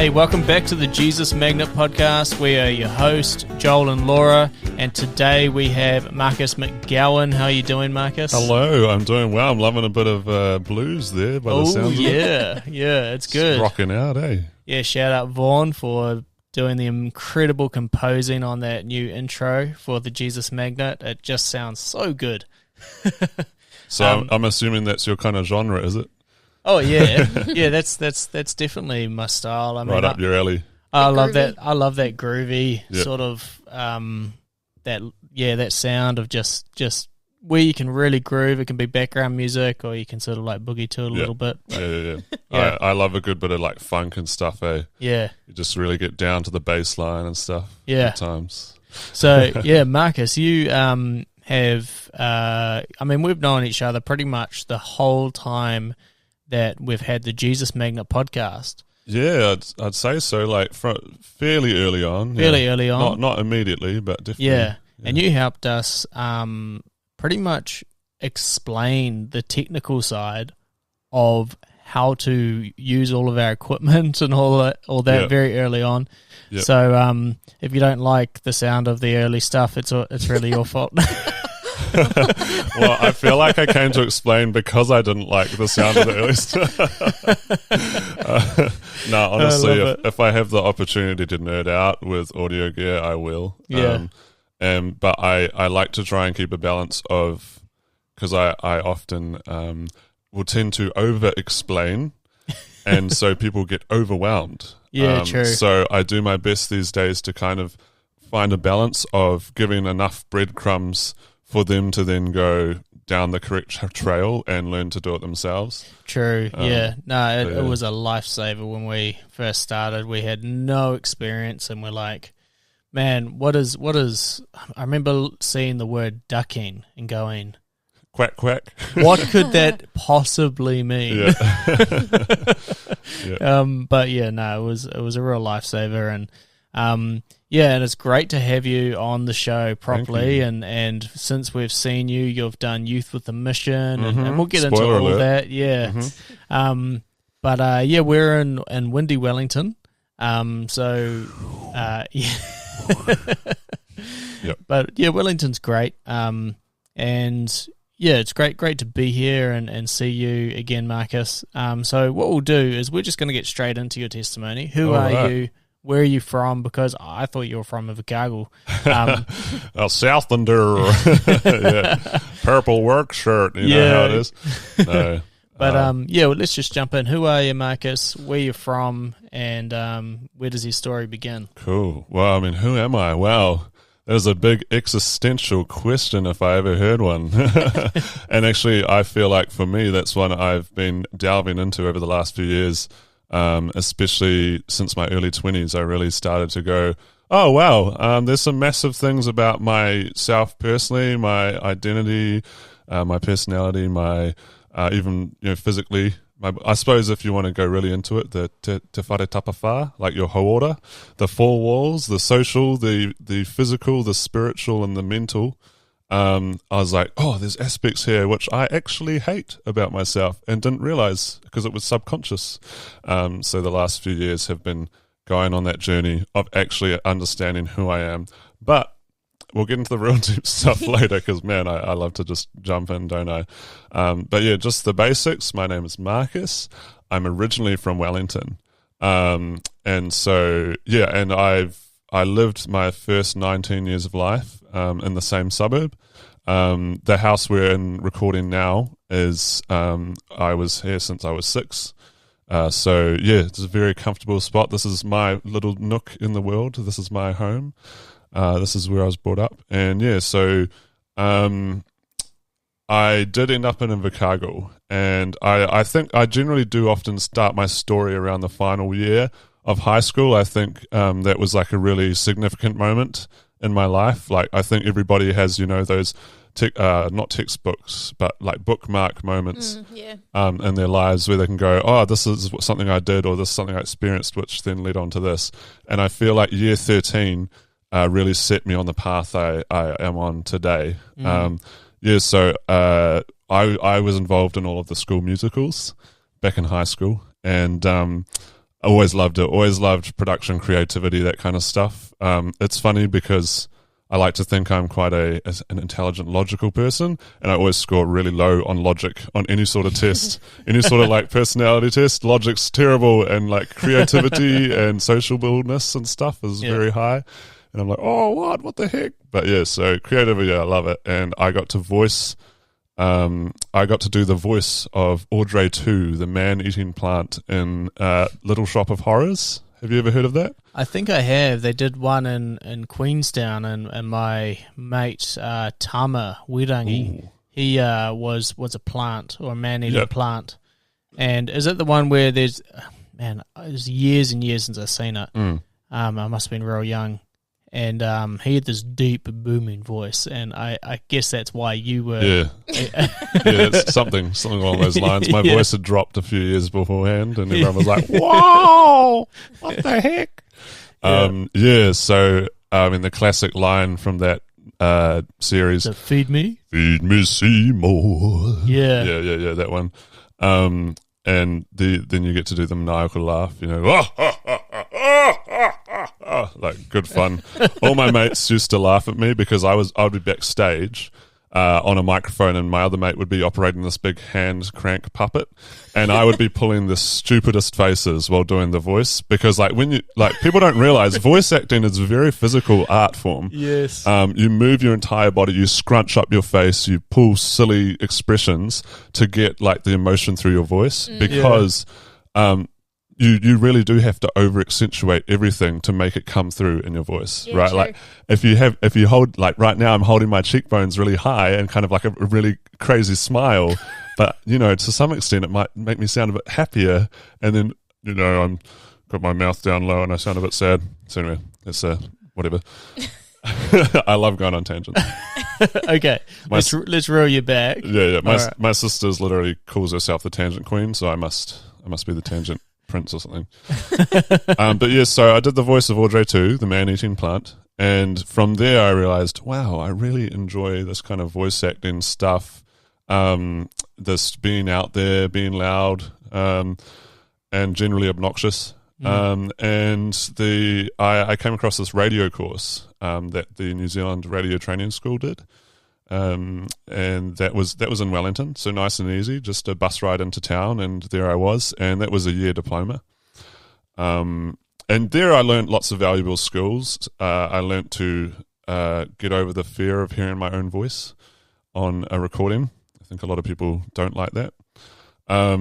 Hey, welcome back to the Jesus Magnet podcast. We are your host, Joel and Laura, and today we have Marcus McGowan. How are you doing, Marcus? Hello, I'm doing well. I'm loving a bit of blues there by the sounds of it. Yeah, it's good. It's rocking out, eh? Yeah, shout out Vaughn for doing the incredible composing on that new intro for the Jesus Magnet. It just sounds so good. So I'm assuming that's your kind of genre, is it? Oh yeah, yeah. That's definitely my style. I mean, right up your alley. I love that. I love that groovy Yep. sort of that sound of just where you can really groove. It can be background music, or you can sort of like boogie to it a little bit. Yeah. Yeah. I love a good bit of like funk and stuff, eh? Yeah. You just really get down to the bass line and stuff. Yeah. At times. So yeah, Marcus, you have. I mean, we've known each other pretty much the whole time that we've had the Jesus Magnet podcast. Yeah, I'd say so. Like fairly early on. Early on. Not immediately, but definitely. Yeah. And you helped us pretty much explain the technical side of how to use all of our equipment and all that very early on. Yep. So if you don't like the sound of the early stuff, it's really your fault. Well, I feel like I came to explain because I didn't like the sound of the early stuff. No, honestly, if I have the opportunity to nerd out with audio gear, I will. Yeah. But I like to try and keep a balance of, because I often will tend to over-explain, and so people get overwhelmed. Yeah, true. So I do my best these days to kind of find a balance of giving enough breadcrumbs for them to then go down the correct trail and learn to do it themselves. True, yeah. No, it was a lifesaver when we first started. We had no experience, and we're like, man, what is? I remember seeing the word ducking and going, quack, quack. What could that possibly mean? Yeah. Yeah. But yeah, no, it was a real lifesaver, and and it's great to have you on the show properly. And since we've seen you, you've done Youth with a Mission, and we'll get Spoiler into all alert. that. Yeah. But we're in windy Wellington. So yeah. Yep. But yeah, Wellington's great. And yeah, it's great to be here and see you again, Marcus. So what we'll do is we're just going to get straight into your testimony. Who are you? Where are you from? Because I thought you were from Invercargill. A Southlander. Yeah. Purple work shirt. You know how it is. No. But well, let's just jump in. Who are you, Marcus? Where you from? And where does your story begin? Cool. Well, I mean, who am I? Wow. There's a big existential question if I ever heard one. And actually, I feel like for me, that's one I've been delving into over the last few years, especially since my early 20s. I really started to go, oh, wow, there's some massive things about myself personally, my identity, my personality, my even physically. I suppose if you want to go really into it, the te whare tapawha, like your hauora, the four walls, the social, the physical, the spiritual, and the mental. I was like, oh, there's aspects here which I actually hate about myself and didn't realize because it was subconscious. So the last few years have been going on that journey of actually understanding who I am. But we'll get into the real deep stuff later because, man, I love to just jump in, don't I? But yeah, just the basics. My name is Marcus. I'm originally from Wellington. And so, yeah, and I lived my first 19 years of life in the same suburb. The house we're in recording now is, I was here since I was 6. So, yeah, it's a very comfortable spot. This is my little nook in the world. This is my home. This is where I was brought up. And yeah, so I did end up in Invercargill. And I think I generally do often start my story around the final year of high school. I think that was like a really significant moment in my life. Like I think everybody has, those not textbooks, but like bookmark moments in their lives where they can go, oh, this is something I did, or this is something I experienced, which then led on to this. And I feel like year 13 really set me on the path I am on today. So I was involved in all of the school musicals back in high school, and always loved it. Always loved production, creativity, that kind of stuff. It's funny because I like to think I'm quite an intelligent, logical person, and I always score really low on logic on any sort of test, any sort of like personality test. Logic's terrible, and like creativity and sociableness and stuff is very high. And I'm like, oh, what the heck? But yeah, so creativity, I love it, and I got to do the voice of Audrey 2, the man-eating plant in Little Shop of Horrors. Have you ever heard of that? I think I have. They did one in Queenstown, and my mate Tama Wirangi, he was a plant, or a man-eating plant. And is it the one where there's, it was years and years since I've seen it. I must have been real young. And he had this deep, booming voice, and I guess that's why you were... Yeah, it's something along those lines. My voice had dropped a few years beforehand, and everyone was like, whoa, what the heck? So, the classic line from that series... So feed me? Feed me Seymour. Yeah, that one. And then you get to do the maniacal laugh, like good fun. All my mates used to laugh at me because I would be backstage on a microphone, and my other mate would be operating this big hand crank puppet, and I would be pulling the stupidest faces while doing the voice, because people don't realize voice acting is a very physical art form. Yes. You move your entire body, you scrunch up your face, you pull silly expressions to get like the emotion through your voice, because you really do have to over accentuate everything to make it come through in your voice, right? True. Like if you hold, like right now I'm holding my cheekbones really high and kind of like a really crazy smile, but to some extent it might make me sound a bit happier, and then I'm got my mouth down low and I sound a bit sad. So anyway, it's whatever. I love going on tangents. Okay, let's reel you back. Yeah. My sister's literally calls herself the tangent queen, so I must be the tangent prince or something. But yeah, so I did the voice of Audrey 2, the man-eating plant, and from there I realized, wow, I really enjoy this kind of voice acting stuff, this being out there, being loud, and generally obnoxious. I came across this radio course that the New Zealand Radio Training School did. And that was in Wellington, so nice and easy, just a bus ride into town, and there I was, and that was a year diploma. And there I learned lots of valuable skills. I learned to get over the fear of hearing my own voice on a recording. I think a lot of people don't like that. I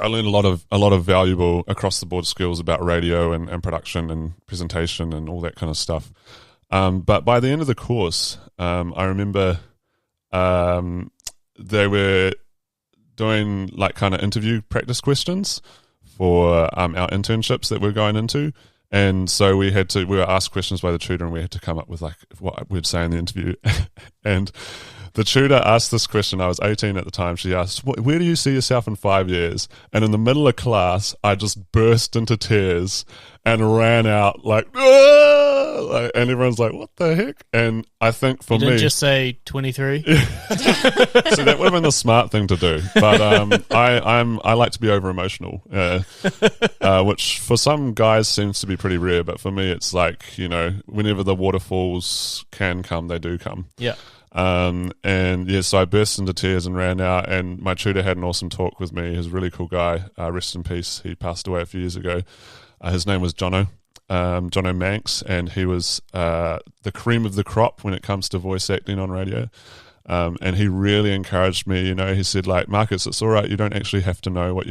learned a lot of valuable across the board skills about radio and production and presentation and all that kind of stuff. But by the end of the course, I remember they were doing like kind of interview practice questions for our internships that we're going into. And so we were asked questions by the tutor, and we had to come up with like what we'd say in the interview. And the tutor asked this question. I was 18 at the time. She asked, where do you see yourself in 5 years? And in the middle of class, I just burst into tears and ran out like, and everyone's like, what the heck? And I think for me... You didn't just say 23? So that would have been the smart thing to do. But I like to be over-emotional, which for some guys seems to be pretty rare. But for me, it's like, whenever the waterfalls can come, they do come. Yeah. So I burst into tears and ran out, and my tutor had an awesome talk with me. He was a really cool guy. Rest in peace. He passed away a few years ago. His name was Jono Manx, and he was the cream of the crop when it comes to voice acting on radio. And he really encouraged me. He said, like, Marcus, it's all right. You don't actually have to know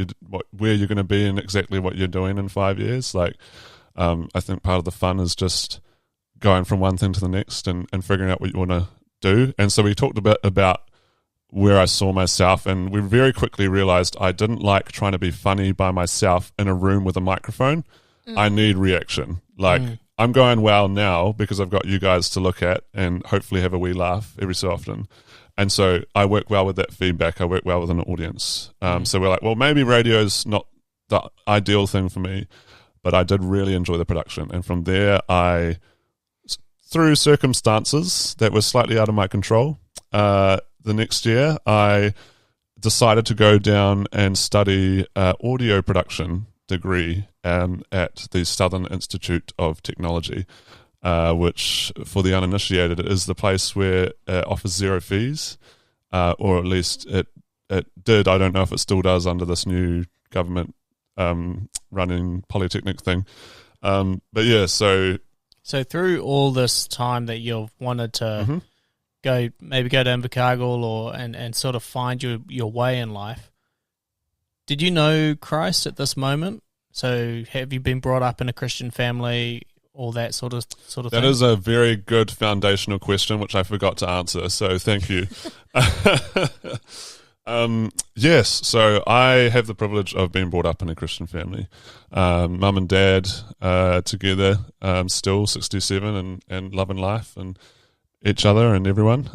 where you're going to be and exactly what you're doing in 5 years. Like, I think part of the fun is just going from one thing to the next and figuring out what you want to do. And so we talked a bit about where I saw myself, and we very quickly realized I didn't like trying to be funny by myself in a room with a microphone. I need reaction. Like, I'm going well now because I've got you guys to look at and hopefully have a wee laugh every so often. And so I work well with that feedback. I work well with an audience. So we're like, well, maybe radio's not the ideal thing for me, but I did really enjoy the production. And from there, through circumstances that were slightly out of my control, the next year I decided to go down and study audio production degree at the Southern Institute of Technology, which, for the uninitiated, is the place where it offers zero fees, or at least it did. I don't know if it still does under this new government running polytechnic thing. But yeah, so through all this time that you've wanted to go to Invercargill and sort of find your way in life, did you know Christ at this moment? So have you been brought up in a Christian family, all that sort of thing? That is a very good foundational question, which I forgot to answer, so thank you. Yes, so I have the privilege of being brought up in a Christian family. Mum and dad together, still 67 and loving life and each other and everyone.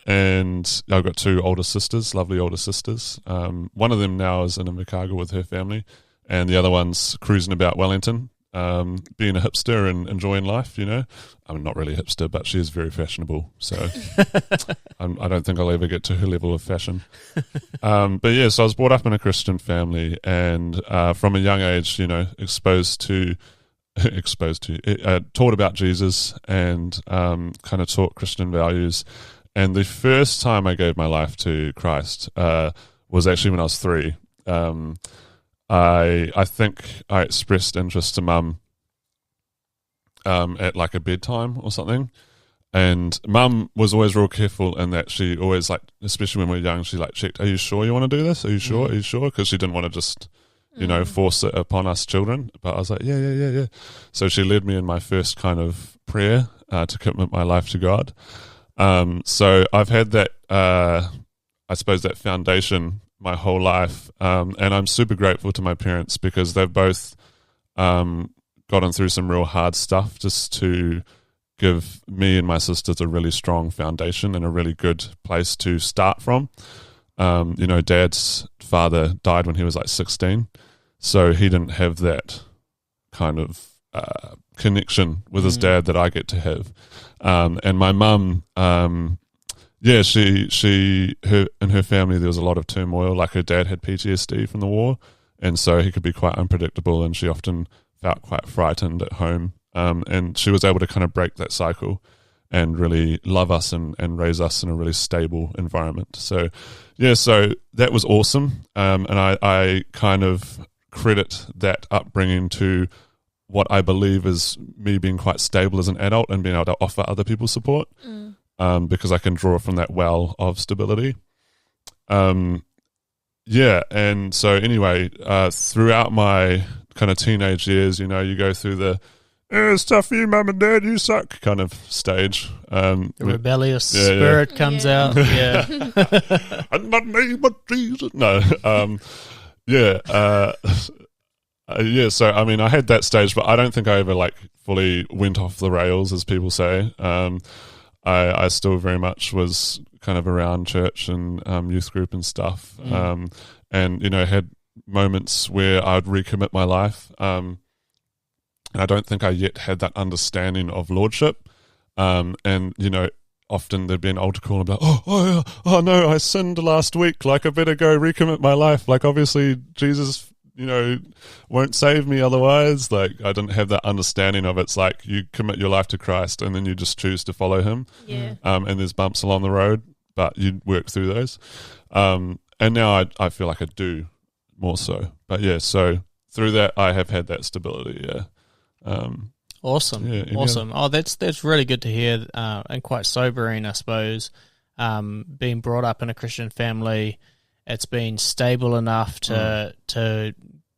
And I've got two older sisters, lovely older sisters. One of them now is in Invercargill with her family, and the other one's cruising about Wellington, being a hipster and enjoying life, you know. I'm not really a hipster, but she is very fashionable, so I don't think I'll ever get to her level of fashion. But yeah, so I was brought up in a Christian family, and from a young age, you know, taught about Jesus and kind of taught Christian values. And the first time I gave my life to Christ was actually when I was 3. I think I expressed interest to Mum at like a bedtime or something, and Mum was always real careful in that she always, like, especially when we were young, she like checked, are you sure you want to do this? Are you sure? Are you sure? Because she didn't want to just, you know, force it upon us children. But I was like, yeah. So she led me in my first kind of prayer to commit my life to God. So I've had that, I suppose, that foundation my whole life, and I'm super grateful to my parents because they've both gotten through some real hard stuff just to give me and my sisters a really strong foundation and a really good place to start from. You know, Dad's father died when he was like 16, so he didn't have that kind of connection with his dad that I get to have. And my mum, yeah, in her family there was a lot of turmoil. Like, her dad had PTSD from the war, and so he could be quite unpredictable, and she often felt quite frightened at home. And she was able to kind of break that cycle and really love us and raise us in a really stable environment. So, yeah, so that was awesome. And I kind of credit that upbringing to what I believe is me being quite stable as an adult and being able to offer other people support, because I can draw from that well of stability. Yeah, and so anyway, throughout my kind of teenage years, you know, you go through the it's tough for you, Mum and Dad, you suck kind of stage. The rebellious spirit comes out. Yeah. And my name but Jesus. No. Yeah. Yeah, so I mean, I had that stage, but I don't think I ever like fully went off the rails, as people say. I still very much was kind of around church and youth group and stuff, and you know, had moments where I'd recommit my life. And I don't think I yet had that understanding of lordship. And you know, often there'd be an altar call and be like, oh no, I sinned last week. Like, I better go recommit my life. Like, obviously Jesus, you know, won't save me otherwise. Like, I didn't have that understanding of it's like you commit your life to Christ and then you just choose to follow him. Yeah. And there's bumps along the road, but you work through those. And now I feel like I do more so. But yeah, so through that I have had that stability. Yeah. Awesome. Yeah, awesome. Oh, that's really good to hear, and quite sobering, I suppose. Being brought up in a Christian family, it's been stable enough to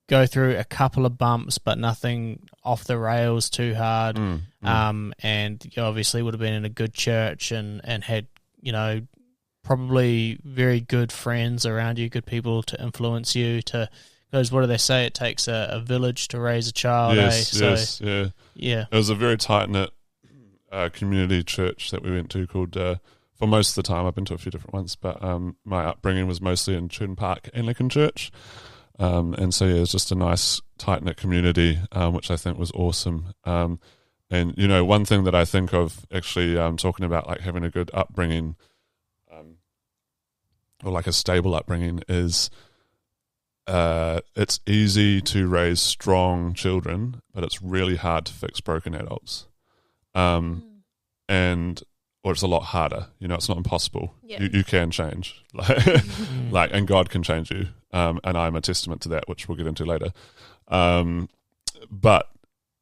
go through a couple of bumps, but nothing off the rails too hard. And you obviously would have been in a good church and had, you know, probably very good friends around you, good people to influence you to. Because what do they say? It takes a village to raise a child. Yes, yeah. It was a very tight-knit community church that we went to called, for most of the time, I've been to a few different ones, but my upbringing was mostly in Churn Park Anglican Church. And so, yeah, it was just a nice, tight-knit community, which I think was awesome. And, you know, one thing that I think of actually talking about, like, having a good upbringing or, like, a stable upbringing is it's easy to raise strong children, but it's really hard to fix broken adults. Or it's a lot harder. It's not impossible. Yeah. You can change, and God can change you. And I'm a testament to that, which we'll get into later. But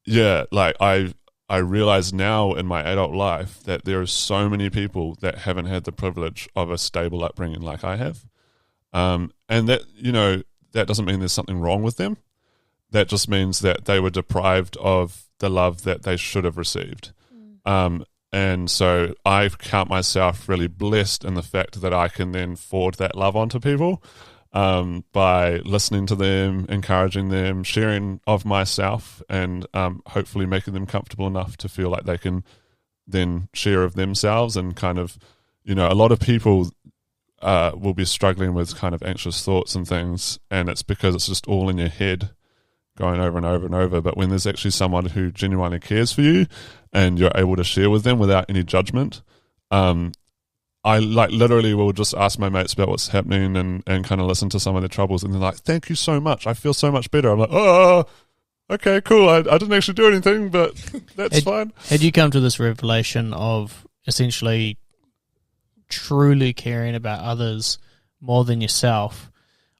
yeah, I realize now in my adult life that there are so many people that haven't had the privilege of a stable upbringing like I have. And that, that doesn't mean there's something wrong with them. That just means that they were deprived of the love that they should have received. And so I count myself really blessed in the fact that I can then forward that love onto people by listening to them, encouraging them, sharing of myself, and hopefully making them comfortable enough to feel like they can then share of themselves. And kind of, a lot of people will be struggling with kind of anxious thoughts and things, and it's because it's just all in your head going over and over and over. But when there's actually someone who genuinely cares for you and you're able to share with them without any judgment, I literally will just ask my mates about what's happening and kind of listen to some of their troubles, and they're like, thank you so much, I feel so much better. I'm like, oh, okay, cool, I didn't actually do anything, but that's fine. Had you come to this revelation of essentially truly caring about others more than yourself,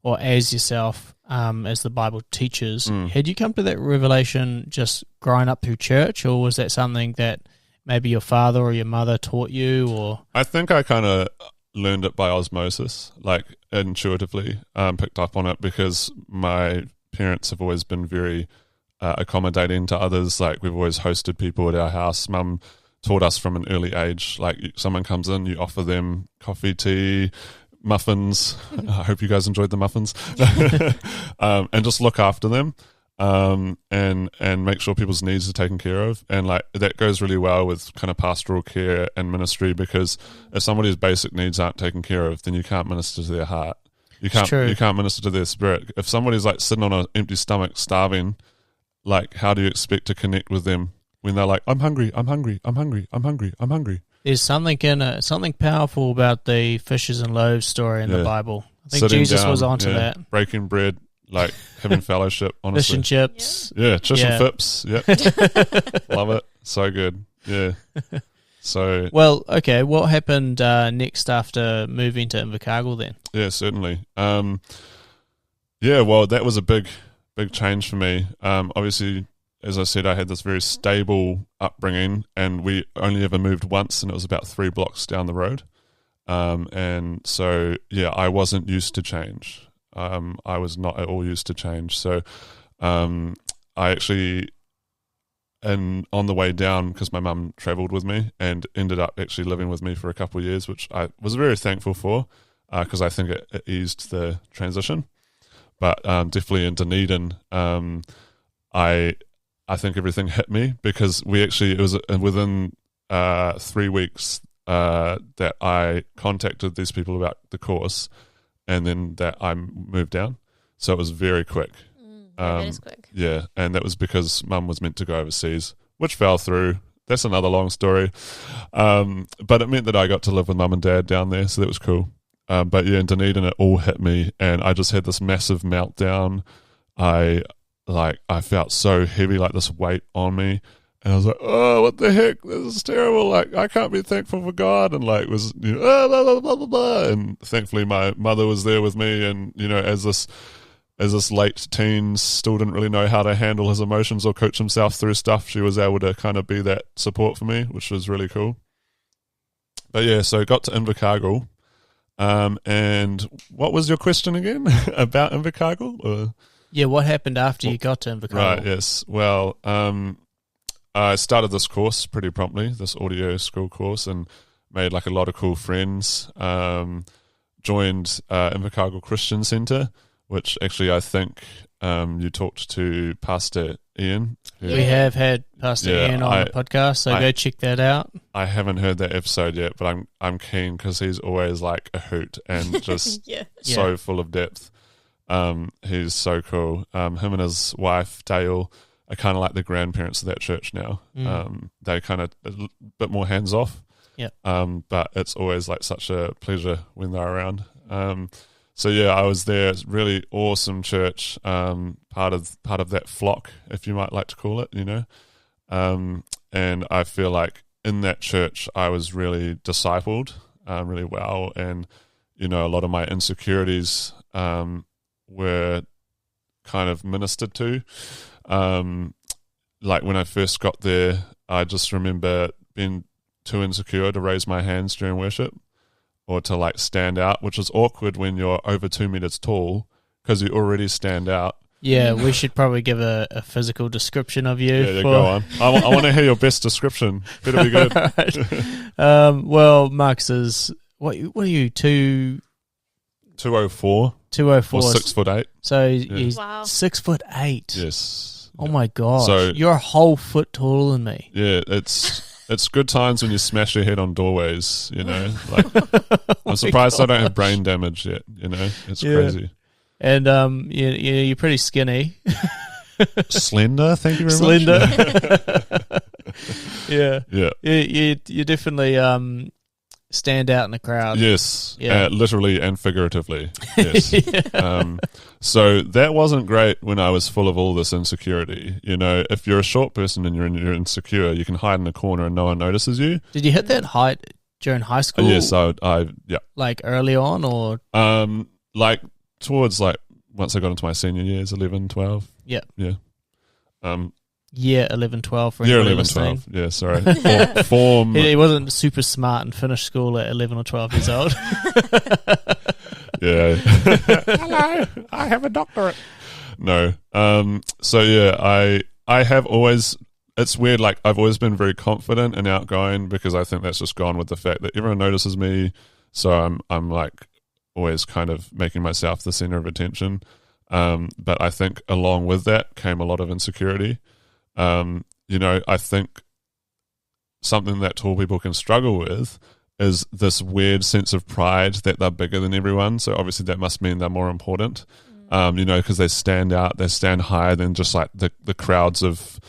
or as yourself, as the Bible teaches, had you come to that revelation just growing up through church, or was that something that maybe your father or your mother taught you? Or I think I kind of learned it by osmosis, like intuitively picked up on it, because my parents have always been very accommodating to others. Like, we've always hosted people at our house. Mum taught us from an early age, like, someone comes in, you offer them coffee, tea, muffins. I hope you guys enjoyed the muffins. And just look after them, and make sure people's needs are taken care of. And like, that goes really well with kind of pastoral care and ministry, because if somebody's basic needs aren't taken care of, then you can't minister to their heart. You can't minister to their spirit. If somebody's like sitting on an empty stomach starving, like, how do you expect to connect with them when they're like, I'm hungry, I'm hungry, I'm hungry, I'm hungry, I'm hungry? There's something something powerful about the fishes and loaves story in the Bible. I think Sitting Jesus down, was onto that. Breaking bread, like having fellowship, honestly. Fish and chips. Yeah, chips and fips. Yep. Love it. So good. Yeah. So. Well, okay. What happened next after moving to Invercargill then? Yeah, certainly. Yeah, well, that was a big change for me. Obviously, as I said, I had this very stable upbringing, and we only ever moved once, and it was about 3 blocks down the road. And so, yeah, I wasn't used to change. I was not at all used to change. So I actually, and on the way down, because my mum travelled with me and ended up actually living with me for a couple of years, which I was very thankful for, because I think it eased the transition. But definitely in Dunedin, I think everything hit me, because it was within 3 weeks that I contacted these people about the course, and then that I moved down. So it was very quick. That is quick. Yeah, and that was because Mum was meant to go overseas, which fell through. That's another long story. But it meant that I got to live with Mum and Dad down there, so that was cool. But yeah, in Dunedin, it all hit me, and I just had this massive meltdown. I felt so heavy, like this weight on me, and I was like, oh, what the heck, this is terrible, like, I can't be thankful for God, and like, was, blah, blah, blah, blah, blah. And thankfully my mother was there with me, and as this late teen still didn't really know how to handle his emotions or coach himself through stuff, she was able to kind of be that support for me, which was really cool. But yeah, so got to Invercargill, and what was your question again about Invercargill? Yeah, what happened after you got to Invercargill? Right, yes. Well, I started this course pretty promptly, this audio school course, and made like a lot of cool friends. Joined Invercargill Christian Centre, which actually I think you talked to Pastor Ian. We have had Pastor Ian on the podcast, so go check that out. I haven't heard that episode yet, but I'm keen, because he's always like a hoot and just so full of depth. He's so cool. Him and his wife Dale are kind of like the grandparents of that church now. They're kind of a bit more hands off. But it's always like such a pleasure when they're around. So yeah, I was there. It's really awesome church. Part of that flock, if you might like to call it, and I feel like in that church I was really discipled, really well, and a lot of my insecurities were kind of ministered to. Like when I first got there, I just remember being too insecure to raise my hands during worship or to like stand out, which is awkward when you're over 2 meters tall because you already stand out. Yeah, we should probably give a physical description of you. Yeah, go on. I want to hear your best description. Better be good. Well, Marcus is, what are you, 204. 204. Or 6'8". So he's Wow. 6'8". Yes. Oh my gosh. So, you're a whole foot taller than me. Yeah, it's good times when you smash your head on doorways, Like, I'm surprised I don't have brain damage yet, It's crazy. And you're pretty skinny. Slender, thank you very Slender. much. Yeah. Yeah. You definitely stand out in the crowd. Yes, Yeah. literally and figuratively. Yes. So that wasn't great when I was full of all this insecurity. If you're a short person and you're insecure, you can hide in a corner and no one notices you. Did you hit that height during high school? Yes, I yeah. Like early on, or like towards like once I got into my senior years, 11, 12. Yeah. Yeah. Year 11, 12 for Year anybody 11, listening. 12. Yeah, sorry. Form. He wasn't super smart and finished school at 11 or 12 years old. Yeah. Hello, I have a doctorate. No. So yeah, I have always. It's weird. Like I've always been very confident and outgoing because I think that's just gone with the fact that everyone notices me. So I'm like always kind of making myself the center of attention. But I think along with that came a lot of insecurity. I think something that tall people can struggle with is this weird sense of pride that they're bigger than everyone. So obviously that must mean they're more important, because they stand out, they stand higher than just like the crowds of,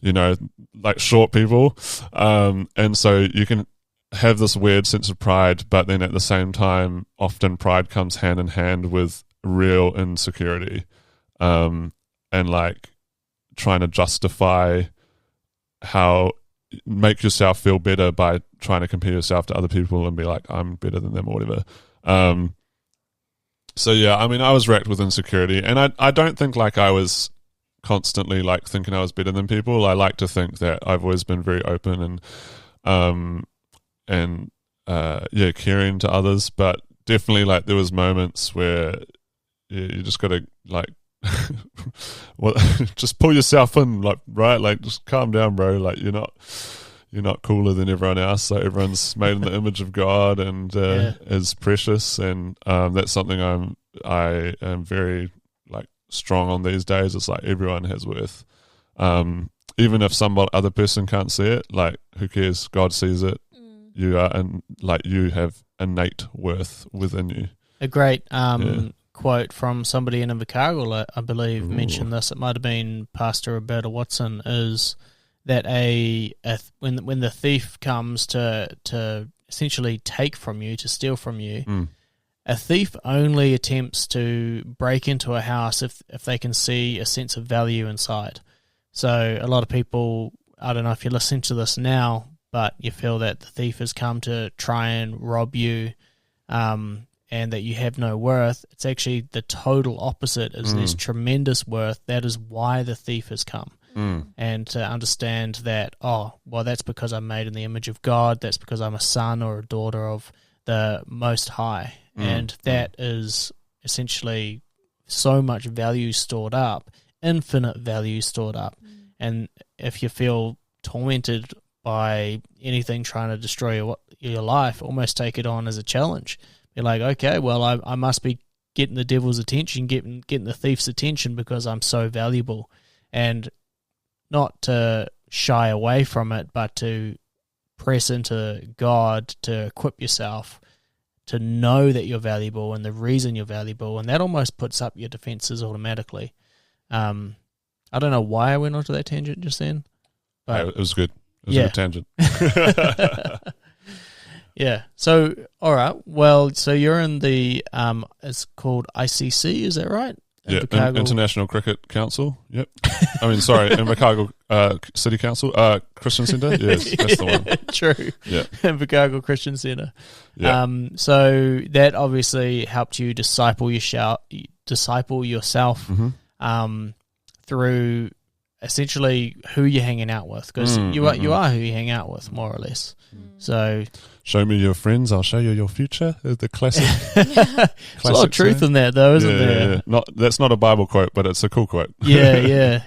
like short people. And so you can have this weird sense of pride, but then at the same time, often pride comes hand in hand with real insecurity, and like trying to justify make yourself feel better by trying to compare yourself to other people and be like, I'm better than them or whatever. So yeah, I mean, I was wrecked with insecurity, and I don't think like I was constantly like thinking I was better than people. I like to think that I've always been very open and caring to others, but definitely like there was moments where you just got to like just pull yourself in, like, right, like just calm down, bro. Like you're not cooler than everyone else. Like everyone's made in the image of God and is precious, and that's something I am very like strong on these days. It's like everyone has worth, even if some other person can't see it. Like who cares? God sees it. You are, and like you have innate worth within you. A great quote from somebody in Invercargill, I believe, mentioned this. It might have been Pastor Roberta Watson. Is that when the thief comes to essentially take from you, to steal from you, a thief only attempts to break into a house if they can see a sense of value inside. So a lot of people, I don't know if you're listening to this now, but you feel that the thief has come to try and rob you, and that you have no worth. It's actually the total opposite. There's tremendous worth. That is why the thief has come. And to understand that, that's because I'm made in the image of God. That's because I'm a son or a daughter of the Most High. And that is essentially so much value stored up, infinite value stored up. And if you feel tormented by anything trying to destroy your life, almost take it on as a challenge. Be like, okay, well, I must be getting the devil's attention, getting the thief's attention because I'm so valuable. And not to shy away from it, but to press into God, to equip yourself, to know that you're valuable and the reason you're valuable. And that almost puts up your defenses automatically. I don't know why I went onto that tangent just then. But it was good. It was a good tangent. Yeah. So, all right. Well, so you're in the it's called ICC, is that right? Yeah, International Cricket Council. Yep. I mean, sorry, Invercargill City Council, Christian Centre. Yes, that's the one. True. Yeah, Invercargill Christian Centre. Yeah. So that obviously helped you disciple yourself through essentially who you're hanging out with, because you are who you hang out with, more or less. So show me your friends, I'll show you your future. The classic. There's a lot of truth in that, though, isn't there? Yeah. That's not a Bible quote, but it's a cool quote. Yeah.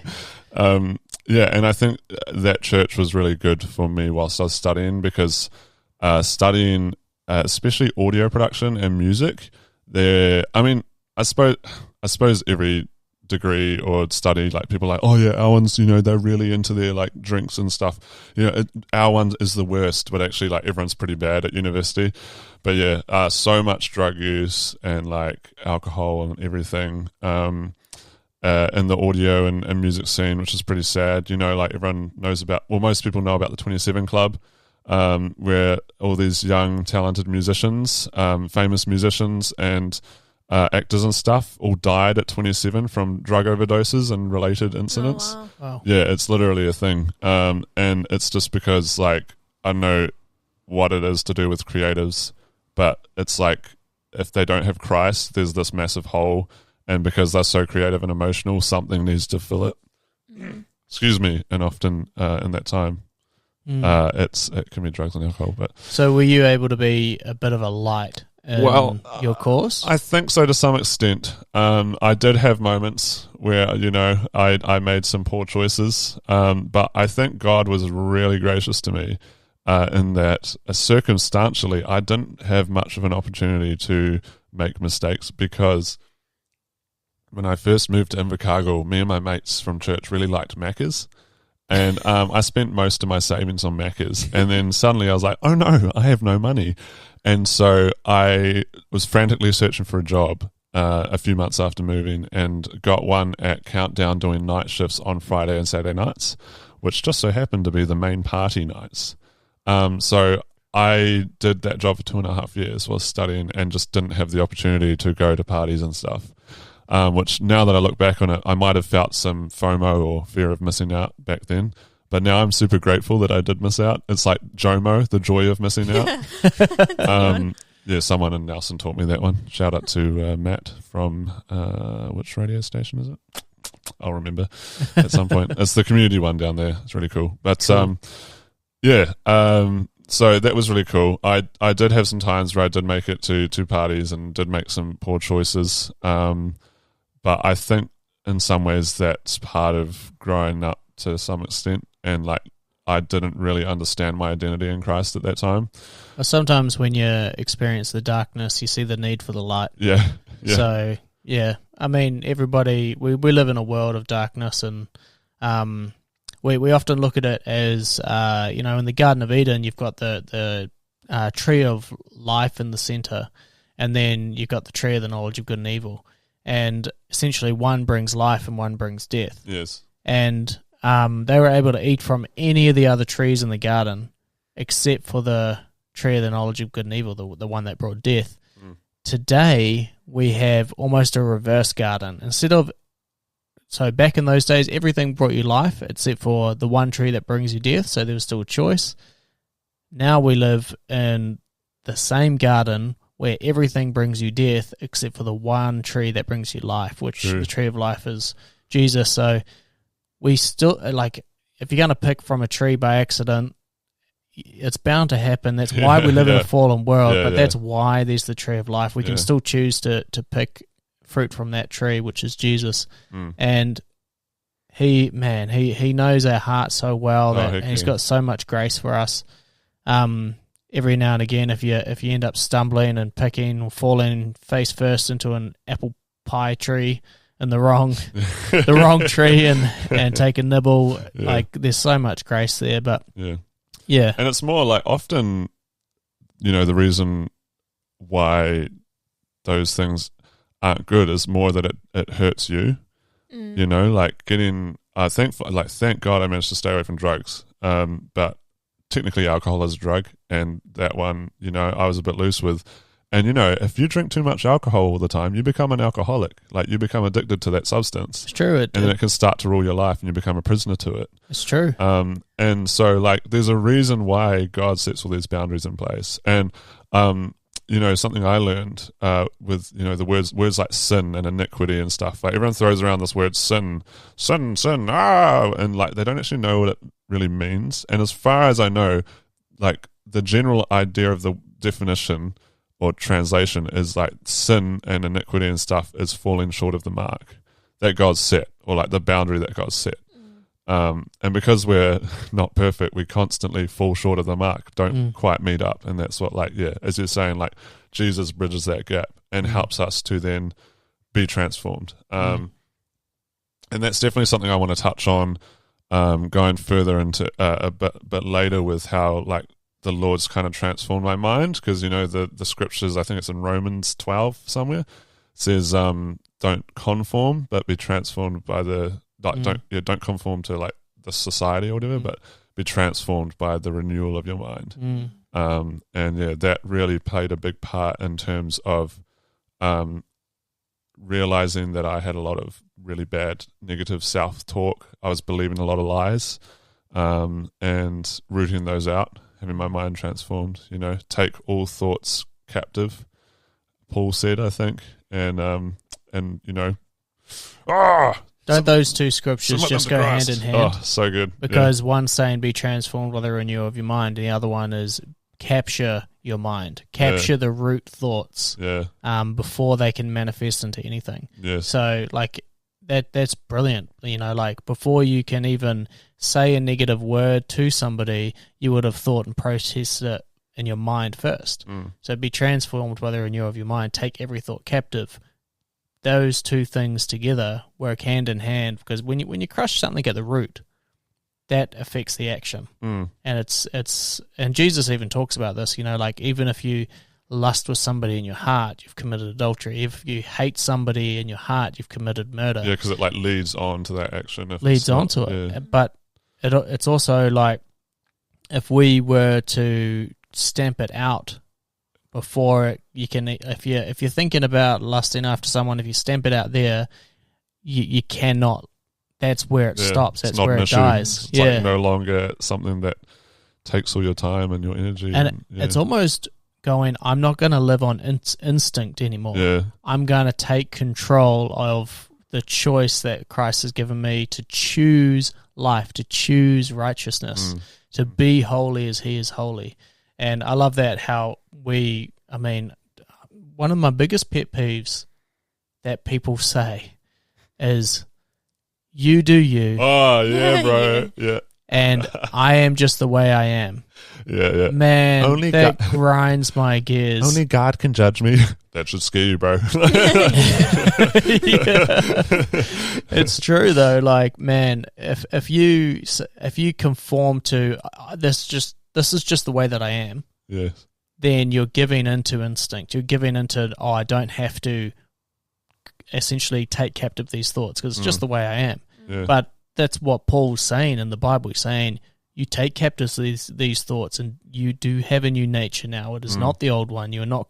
And I think that church was really good for me whilst I was studying, because studying, especially audio production and music, I suppose every degree or study, like people are like, oh yeah, our ones, they're really into their like drinks and stuff. Our one is the worst, but actually like everyone's pretty bad at university. But yeah, so much drug use and like alcohol and everything in the audio and music scene, which is pretty sad. Like everyone knows most people know about the 27 Club, where all these young talented musicians, famous musicians and actors and stuff all died at 27 from drug overdoses and related incidents. Oh, wow. Yeah, it's literally a thing. And it's just because, like, I don't know what it is to do with creatives, but it's like if they don't have Christ, there's this massive hole, and because they're so creative and emotional, something needs to fill it. Excuse me. And often in that time, it can be drugs and alcohol. But so were you able to be a bit of a light in your course? I think so to some extent. I did have moments where, I made some poor choices, but I think God was really gracious to me in that circumstantially I didn't have much of an opportunity to make mistakes, because when I first moved to Invercargill, me and my mates from church really liked Macca's. And I spent most of my savings on Macca's. And then suddenly I was like, oh no, I have no money. And so I was frantically searching for a job a few months after moving, and got one at Countdown doing night shifts on Friday and Saturday nights, which just so happened to be the main party nights. So I did that job for 2.5 years while studying, and just didn't have the opportunity to go to parties and stuff. Which now that I look back on it, I might have felt some FOMO or fear of missing out back then. But now I'm super grateful that I did miss out. It's like JOMO, the joy of missing out. Someone in Nelson taught me that one. Shout out to Matt from which radio station is it? I'll remember at some point. It's the community one down there. It's really cool. But so that was really cool. I did have some times where I did make it to two parties and did make some poor choices. But I think in some ways that's part of growing up to some extent, and like I didn't really understand my identity in Christ at that time. Sometimes when you experience the darkness, you see the need for the light. Yeah. So, yeah, I mean, everybody, we live in a world of darkness, and we often look at it as, in the Garden of Eden, you've got the tree of life in the center, and then you've got the tree of the knowledge of good and evil. And essentially one brings life and one brings death. Yes. And they were able to eat from any of the other trees in the garden except for the tree of the knowledge of good and evil, the one that brought death. Today, we have almost a reverse garden. So back in those days, everything brought you life except for the one tree that brings you death, so there was still a choice. Now we live in the same garden where everything brings you death except for the one tree that brings you life, which the tree of life is Jesus. So we still, like, if you're going to pick from a tree by accident, it's bound to happen. That's why we live in a fallen world, but that's why there's the tree of life. We can still choose to pick fruit from that tree, which is Jesus. And he knows our heart so well, and he's got so much grace for us. Every now and again, if you end up stumbling and picking or falling face first into an apple pie tree in the wrong tree and take a nibble, like there's so much grace there. But and it's more like often, the reason why those things aren't good is more that it hurts you. Like thank God I managed to stay away from drugs. But technically alcohol is a drug, and that one, I was a bit loose with. And, if you drink too much alcohol all the time, you become an alcoholic. Like, you become addicted to that substance. It's true. And then it can start to rule your life, and you become a prisoner to it. It's true. And so, like, there's a reason why God sets all these boundaries in place. And, something I learned with, the words like sin and iniquity and stuff. Like, everyone throws around this word sin, and, like, they don't actually know what it really means. And as far as I know, like, the general idea of the definition or translation is like sin and iniquity and stuff is falling short of the mark that God's set, or like the boundary that God's set. And because we're not perfect, we constantly fall short of the mark, don't quite meet up. And that's what, like, as you're saying, like, Jesus bridges that gap and helps us to then be transformed. And that's definitely something I want to touch on going further into a bit later, with how, like, the Lord's kind of transformed my mind, because the scriptures, I think it's in Romans 12 somewhere, says don't conform but be transformed by the don't conform to like the society or whatever, but be transformed by the renewal of your mind. And that really played a big part in terms of realizing that I had a lot of really bad negative self-talk. I was believing a lot of lies, and rooting those out, having my mind transformed. Take all thoughts captive, Paul said, I think. And don't those two scriptures just go hand in hand? Oh, so good. Because one's saying be transformed by the renewal of your mind, and the other one is capture your mind, capture the root thoughts before they can manifest into anything. So, like, that's brilliant. Like, before you can even say a negative word to somebody, you would have thought and processed it in your mind first. So be transformed by the renewal of your mind. Take every thought captive. Those two things together work hand in hand, because when you crush something at the root, that affects the action. And it's and Jesus even talks about this. Like, even if you lust with somebody in your heart, you've committed adultery. If you hate somebody in your heart, you've committed murder. Yeah, because it like leads on to that action. Leads on to it. But it's also like, if we were to stamp it out before you can, if you're thinking about lusting after someone, if you stamp it out there, you cannot. That's where it stops. That's where it dies. It's like no longer something that takes all your time and your energy. And it's almost going, I'm not going to live on instinct anymore. I'm going to take control of the choice that Christ has given me to choose life, to choose righteousness, to be holy as he is holy. And I love that, how one of my biggest pet peeves that people say is, you do you. Oh, yeah, bro. Yeah. And I am just the way I am. Yeah. Man, only that grinds my gears. Only God can judge me. That should scare you, bro. It's true though. Like, man, if you conform to this is just the way that I am. Yes. Then you're giving into instinct. You're giving into, I don't have to essentially take captive these thoughts, because it's just the way I am. Yeah. But that's what Paul's saying in the Bible. He's saying, you take captive these thoughts, and you do have a new nature now. It is not the old one. You are not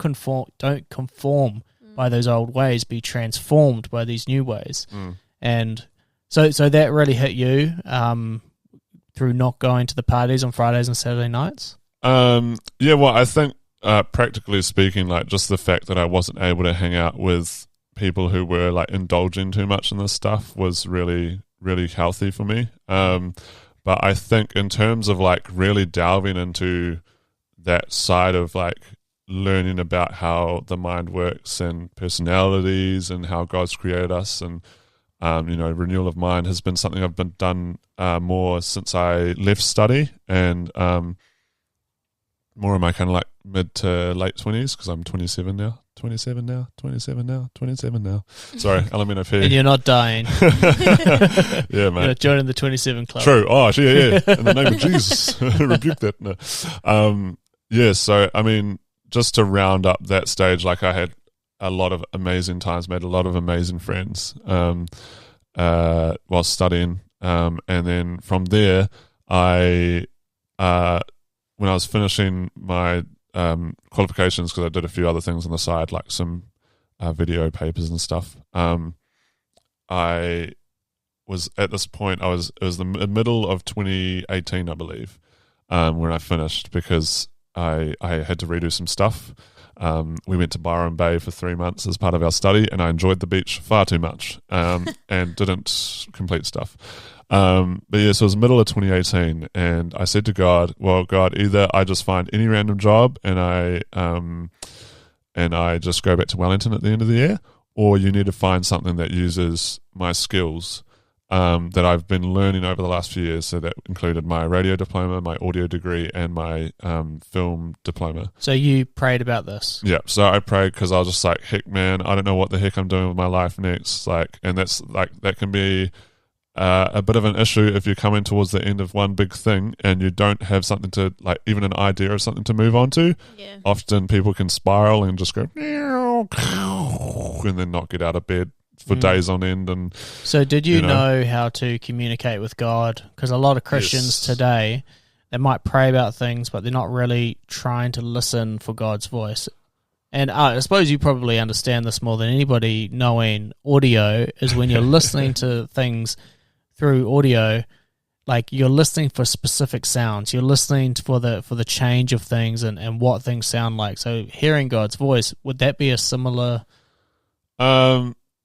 don't conform by those old ways. Be transformed by these new ways. And so that really hit you through not going to the parties on Fridays and Saturday nights? Yeah, well, I think practically speaking, like, just the fact that I wasn't able to hang out with people who were like indulging too much in this stuff was really, really healthy for me. But I think in terms of like really delving into that side of like learning about how the mind works and personalities and how God's created us, and renewal of mind has been something I've been done more since I left study, and more in my kind of like mid to late 20s, because I'm 27 now. 27 now. Sorry, LMNOP. And you're not dying. Yeah, mate. You're not joining the 27 club. True. Oh, yeah. In the name of Jesus. Rebuke that. No. Yeah, so, I mean, just to round up that stage, like, I had a lot of amazing times, made a lot of amazing friends while studying. And then from there, I when I was finishing my qualifications, because I did a few other things on the side, like some video papers and stuff. I was at this point. It was the middle of 2018, I believe, when I finished, because I had to redo some stuff. We went to Byron Bay for 3 months as part of our study, and I enjoyed the beach far too much, and didn't complete stuff. But yeah, so it was middle of 2018, and I said to God, well, God, either I just find any random job and I just go back to Wellington at the end of the year, or you need to find something that uses my skills that I've been learning over the last few years. So that included my radio diploma, my audio degree, and my film diploma. So you prayed about this? Yeah. So I prayed because I was just like, heck, man, I don't know what the heck I'm doing with my life next. Like, and that's like, that can be a bit of an issue if you're coming towards the end of one big thing and you don't have something to, like, even an idea or something to move on to. Yeah. Often people can spiral and just go and then not get out of bed for days on end. And so did you know how to communicate with God? Because a lot of Christians today, they might pray about things, but they're not really trying to listen for God's voice. And I suppose you probably understand this more than anybody, knowing audio is when you're listening to things through audio, like you're listening for specific sounds. You're listening for the change of things and what things sound like. So hearing God's voice, would that be a similar...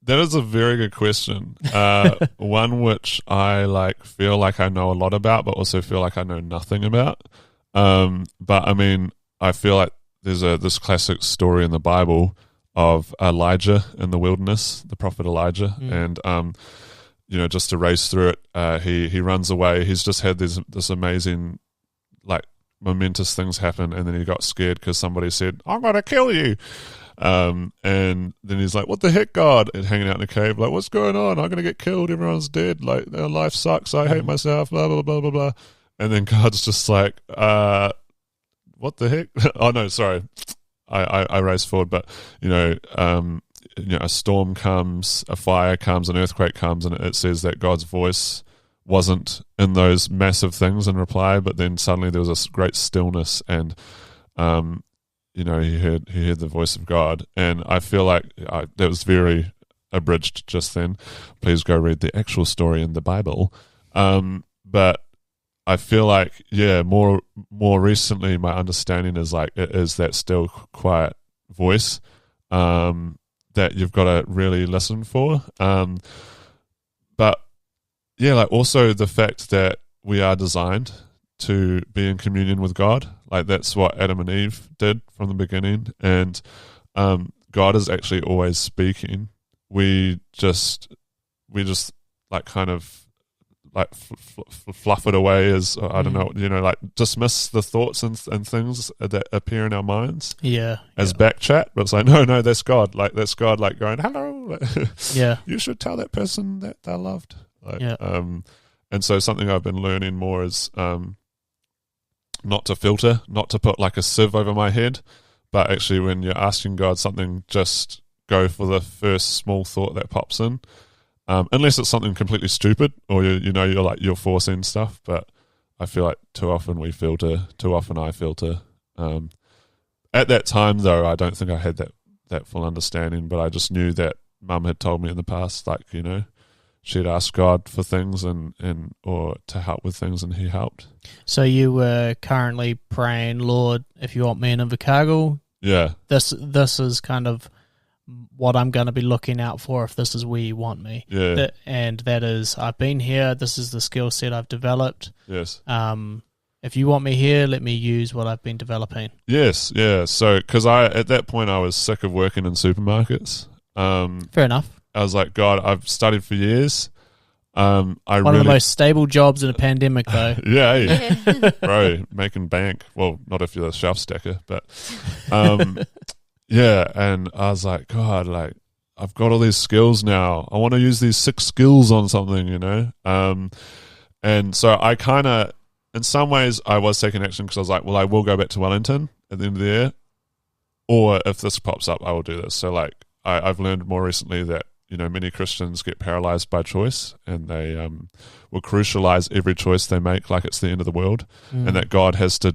That is a very good question. One which I feel like I know a lot about, but also feel like I know nothing about. But I mean, I feel like there's this classic story in the Bible of Elijah in the wilderness, the prophet Elijah, and just to race through it, he runs away. He's just had this amazing, momentous things happen, and then he got scared because somebody said, "I'm going to kill you." And then he's like, "What the heck, God?" And hanging out in a cave, like, "What's going on? I'm going to get killed. Everyone's dead. Like, their life sucks. I hate myself. Blah blah blah blah blah." And then God's just like, "What the heck?" Oh no, sorry, I race forward, but a storm comes, a fire comes, an earthquake comes, and it says that God's voice wasn't in those massive things in reply, but then suddenly there was this great stillness, and he heard the voice of God. And I feel like that was very abridged just then. Please go read the actual story in the Bible. But I feel like, more recently, my understanding is it is that still quiet voice that you've got to really listen for. But also the fact that we are designed to be in communion with God. Like, that's what Adam and Eve did from the beginning. And God is actually always speaking. We just kind of fluff it away as, I don't know, dismiss the thoughts and things that appear in our minds as back chat. But it's like, no, that's God. That's God going, "Hello." You should tell that person that they're loved. And so something I've been learning more is not to filter, not to put a sieve over my head, but actually when you're asking God something, just go for the first small thought that pops in. Unless it's something completely stupid, or you're forcing stuff. But I feel like too often we filter. Too often I filter. At that time, though, I don't think I had that full understanding. But I just knew that Mum had told me in the past, she'd asked God for things or to help with things, and He helped. So you were currently praying, "Lord, if you want me in Invercargill, this is kind of what I'm going to be looking out for if this is where you want me." And that is, I've been here, this is the skill set I've developed. Yes. If you want me here, let me use what I've been developing. Yes, yeah. So, because at that point I was sick of working in supermarkets. Fair enough. I was like, God, I've studied for years. One of the most stable jobs in a pandemic, though. Bro, making bank. Well, not if you're a shelf stacker, but and I was like, God, I've got all these skills now. I want to use these 6 skills on something, and so I kind of, in some ways, I was taking action because I was like, well, I will go back to Wellington at the end of the year, or if this pops up, I will do this. So I've learned more recently that many Christians get paralyzed by choice, and they will crucialize every choice they make like it's the end of the world, and that God has to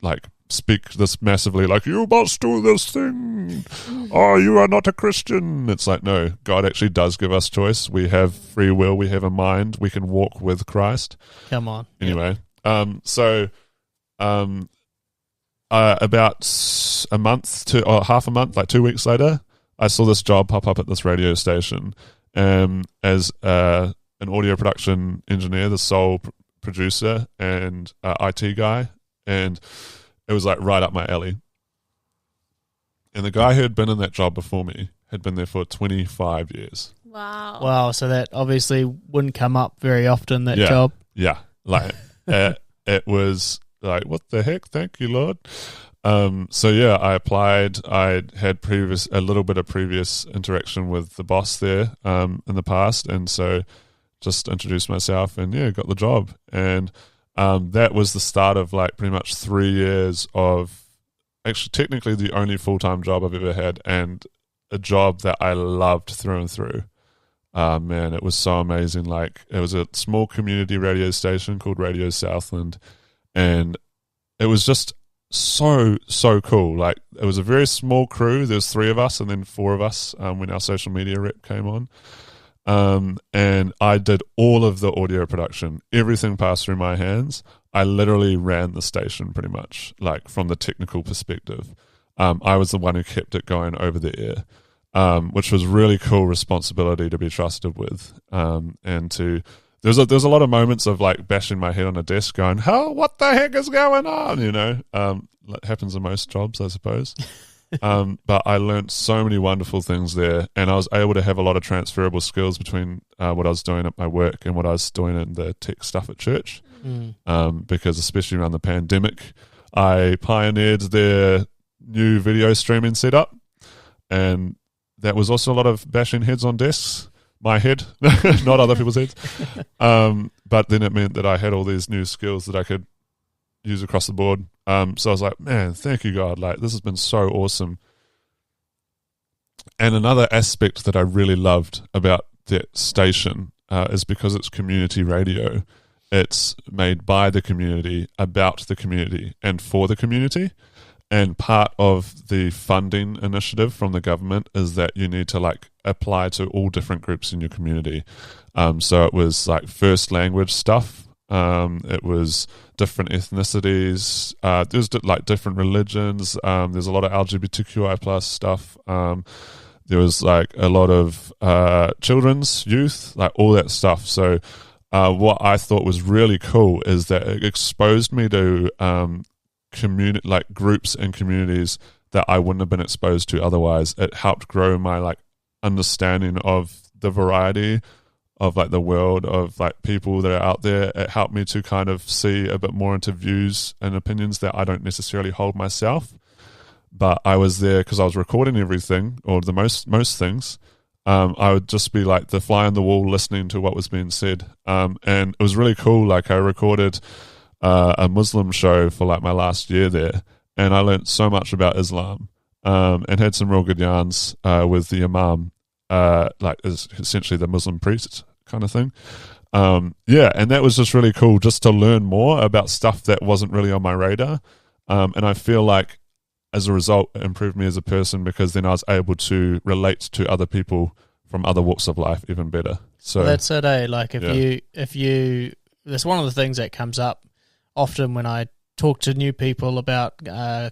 like speak this massively, like, you must do this thing. Oh, you are not a Christian. It's like, no, God actually does give us choice. We have free will. We have a mind. We can walk with Christ. Come on. Anyway, about a month to half a month, like 2 weeks later, I saw this job pop up at this radio station as an audio production engineer, the sole producer and IT guy, and it was like right up my alley. And the guy who had been in that job before me had been there for 25 years. Wow. So that obviously wouldn't come up very often, that job. Yeah. Like, it was like, what the heck? Thank you, Lord. So yeah, I applied. I had a little bit of previous interaction with the boss there in the past, and so just introduced myself and got the job. And that was the start of like pretty much 3 years of actually technically the only full-time job I've ever had, and a job that I loved through and through. Man, it was so amazing. Like, it was a small community radio station called Radio Southland, and it was just so cool. Like, it was a very small crew. There was 3 of us and then 4 of us when our social media rep came on. And I did all of the audio production. Everything passed through my hands. I literally ran the station pretty much, like, from the technical perspective. I was the one who kept it going over the air, which was really cool responsibility to be trusted with. And to there's a lot of moments of like bashing my head on a desk, going, what the heck is going on? It happens in most jobs, I suppose. But I learned so many wonderful things there, and I was able to have a lot of transferable skills between what I was doing at my work and what I was doing in the tech stuff at church. Because especially around the pandemic, I pioneered their new video streaming setup, and that was also a lot of bashing heads on desks. My head, not other people's heads. But then it meant that I had all these new skills that I could use across the board. So I was like, man, thank you, God. Like, this has been so awesome. And another aspect that I really loved about that station is because it's community radio. It's made by the community, about the community, and for the community. And part of the funding initiative from the government is that you need to like apply to all different groups in your community. So it was like first language stuff. It was different ethnicities. There's like different religions. There's a lot of LGBTQI plus stuff. There was like a lot of children's, youth, like all that stuff. So what I thought was really cool is that it exposed me to like groups and communities that I wouldn't have been exposed to otherwise. It helped grow my like understanding of the variety of like the world of like people that are out there. It helped me to kind of see a bit more into views and opinions that I don't necessarily hold myself. But I was there because I was recording everything, or the most things. I would just be like the fly on the wall listening to what was being said. And it was really cool. Like, I recorded a Muslim show for like my last year there, and I learned so much about Islam, and had some real good yarns with the imam, like is essentially the Muslim priest kind of thing. And that was just really cool, just to learn more about stuff that wasn't really on my radar. And I feel like as a result, it improved me as a person, because then I was able to relate to other people from other walks of life even better. So well, that's it, eh? Like, if you, that's one of the things that comes up often when I talk to new people about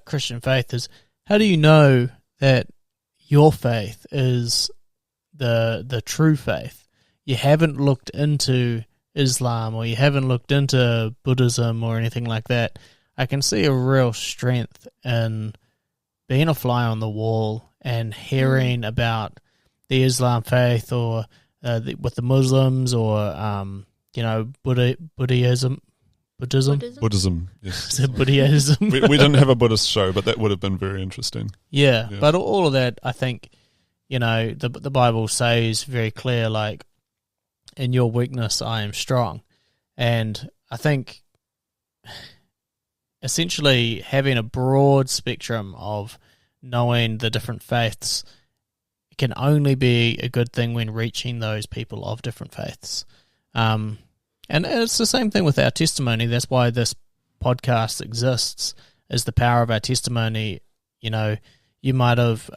Christian faith is, how do you know that your faith is the true faith? You haven't looked into Islam, or you haven't looked into Buddhism or anything like that. I can see a real strength in being a fly on the wall and hearing about the Islam faith, or with the Muslims, or Buddhism. Yes. Buddhism. we didn't have a Buddhist show, but that would have been very interesting. Yeah, but all of that, I think, the Bible says very clear, like, in your weakness I am strong. And I think essentially having a broad spectrum of knowing the different faiths can only be a good thing when reaching those people of different faiths. And it's the same thing with our testimony. That's why this podcast exists, is the power of our testimony. You know, you might have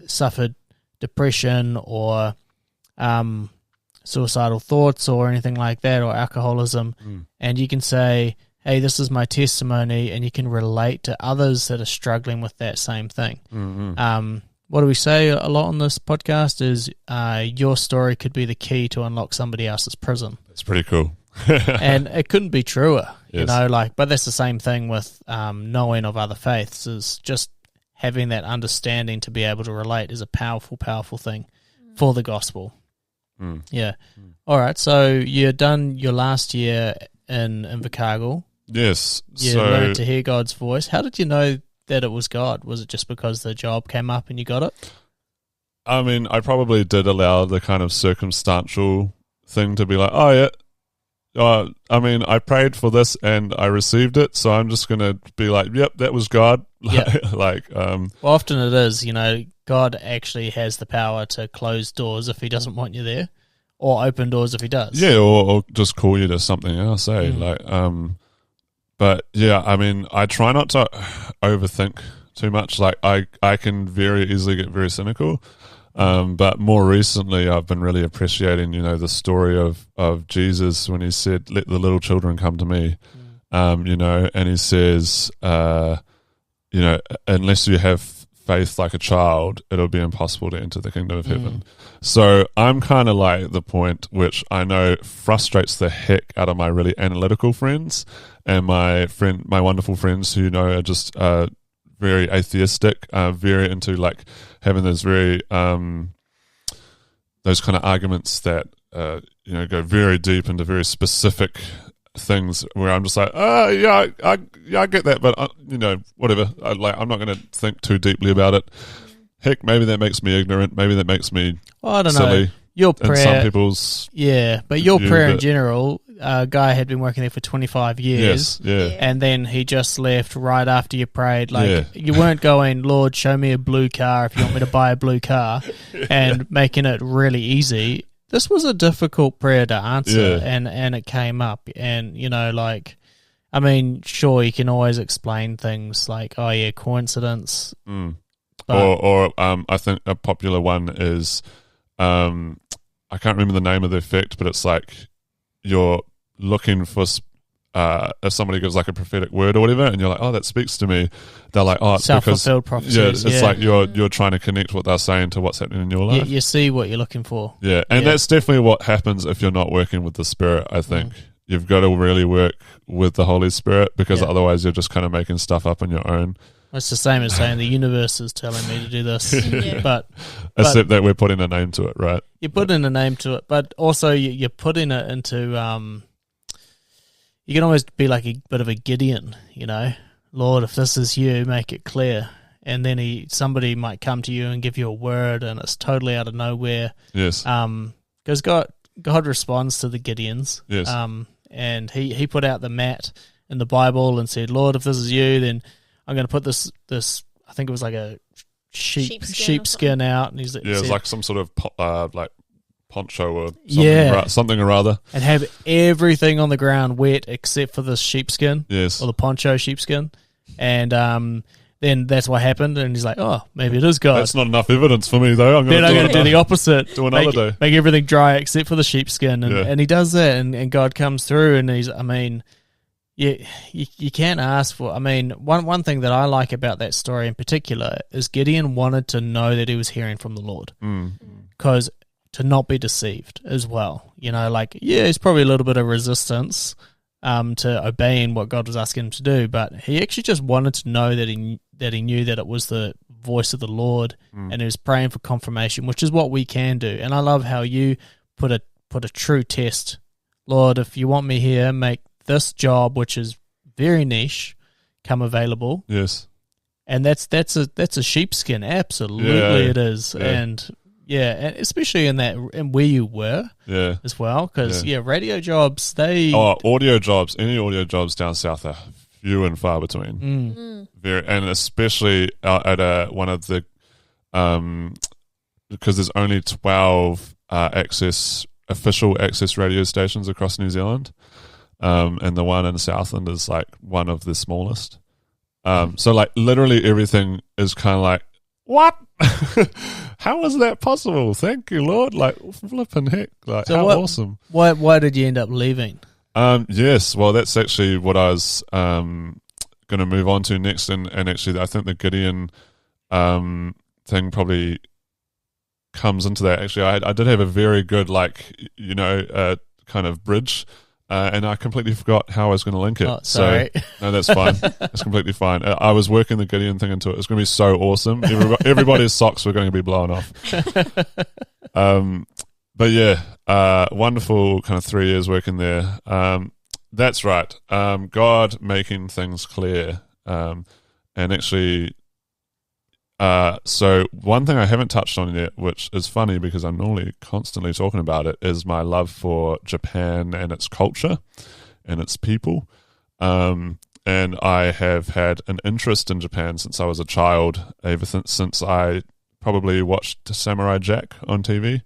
suffered depression or suicidal thoughts or anything like that, or alcoholism, and you can say, hey, this is my testimony, and you can relate to others that are struggling with that same thing. What do we say a lot on this podcast is your story could be the key to unlock somebody else's prison. That's pretty cool. And it couldn't be truer, yes. you know, like, but that's the same thing with knowing of other faiths, is just having that understanding to be able to relate is a powerful, powerful thing for the gospel. Yeah. All right. So you're done your last year in Invercargill. Yes. You learned to hear God's voice. How did you know that it was God? Was it just because the job came up and you got it? I mean, I probably did allow the kind of circumstantial thing to be like, oh, yeah. I mean, I prayed for this and I received it, so I'm just going to be like, yep, that was God. Well, often it is, you know, God actually has the power to close doors if he doesn't want you there, or open doors if he does. Yeah, or just call you to something else, But yeah, I mean, I try not to overthink too much. Like, I can very easily get very cynical. But more recently, I've been really appreciating, you know, the story of Jesus when he said, let the little children come to me, you know, and he says, you know, unless you have faith like a child, it'll be impossible to enter the kingdom of heaven. So I'm kind of like the point which I know frustrates the heck out of my really analytical friends and my wonderful friends who, you know, are just very atheistic, very into like having those very those kind of arguments that you know, go very deep into very specific things where I'm just like, I get that, but you know, whatever. I'm not going to think too deeply about it. Heck, maybe that makes me ignorant. Maybe that makes me I don't silly. know. Your prayer, in some people's but your prayer in general. A guy had been working there for 25 years, and then he just left right after you prayed. Like, you weren't going, Lord, show me a blue car if you want me to buy a blue car, and making it really easy. This was a difficult prayer to answer, and it came up. And, you know, like, I mean, sure, you can always explain things like, oh, yeah, coincidence. Or I think a popular one is, I can't remember the name of the effect, but it's like you're looking for, if somebody gives like a prophetic word or whatever, and you're like, oh, that speaks to me. They're like, oh, it's self-fulfilled prophecies. It's like you're trying to connect what they're saying to what's happening in your life. You see what you're looking for. Yeah, and that's definitely what happens if you're not working with the Spirit, I think. You've got to really work with the Holy Spirit, because otherwise you're just kind of making stuff up on your own. It's the same as saying the universe is telling me to do this, but except that we're putting a name to it, right? You're putting a name to it, but also you're putting it into. You can always be like a bit of a Gideon, you know. Lord, if this is you, make it clear. And then somebody might come to you and give you a word, and it's totally out of nowhere. Yes. Because God responds to the Gideons. Yes. And he put out the mat in the Bible and said, Lord, if this is you, then I'm going to put this. I think it was like a sheepskin out, and it was like some sort of like poncho or something or other, and have everything on the ground wet except for the sheepskin, or the poncho sheepskin, and then that's what happened. And he's like, oh, maybe it is God. That's not enough evidence for me, though. I'm going to do the opposite. Do another day. Make everything dry except for the sheepskin, and he does that, and God comes through, and he's, I mean. You can't ask for. I mean, one thing that I like about that story in particular is Gideon wanted to know that he was hearing from the Lord, because to not be deceived as well. You know, like, there's probably a little bit of resistance to obeying what God was asking him to do, but he actually just wanted to know that he knew that it was the voice of the Lord, and he was praying for confirmation, which is what we can do. And I love how you put a true test. Lord, if you want me here, make this job, which is very niche, come available. Yes. And that's a sheepskin. Absolutely it is. And especially in where you were as well, because radio jobs, audio jobs, any audio jobs down south are few and far between. Very, and especially at one of the because there's only 12 official access radio stations across New Zealand. And the one in Southland is like one of the smallest. So like literally everything is kind of like, what? How is that possible? Thank you, Lord. Like flipping heck. Like so how awesome. Why did you end up leaving? Yes, well that's actually what I was going to move on to next, and actually I think the Gideon thing probably comes into that. Actually, I did have a very good kind of bridge, and I completely forgot how I was going to link it. Oh, sorry. So no, that's fine. That's completely fine. I was working the Gideon thing into it. It's going to be so awesome. Everybody's socks were going to be blown off. But yeah, wonderful kind of 3 years working there. That's right. God making things clear, and actually. So one thing I haven't touched on yet, which is funny because I'm normally constantly talking about it, is my love for Japan and its culture and its people. And I have had an interest in Japan since I was a child, ever since I probably watched Samurai Jack on TV.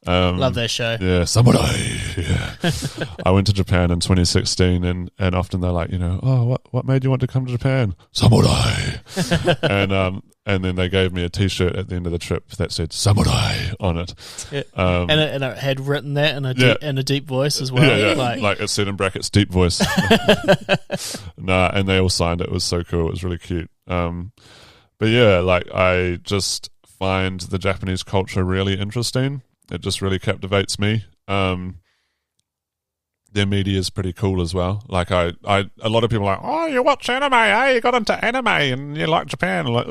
Love that show. Yeah, Samurai. Yeah. I went to Japan in 2016, and often they're like, oh, what made you want to come to Japan? Samurai. And then they gave me a T-shirt at the end of the trip that said "Samurai" on it. Yeah. And it had written that in a deep voice as well. Yeah. Like it said in brackets, deep voice. And they all signed it. It was so cool. It was really cute. But yeah, like I just find the Japanese culture really interesting. It just really captivates me. Their media is pretty cool as well. Like a lot of people are like, oh, you watch anime, eh? You got into anime and you like Japan. I'm like,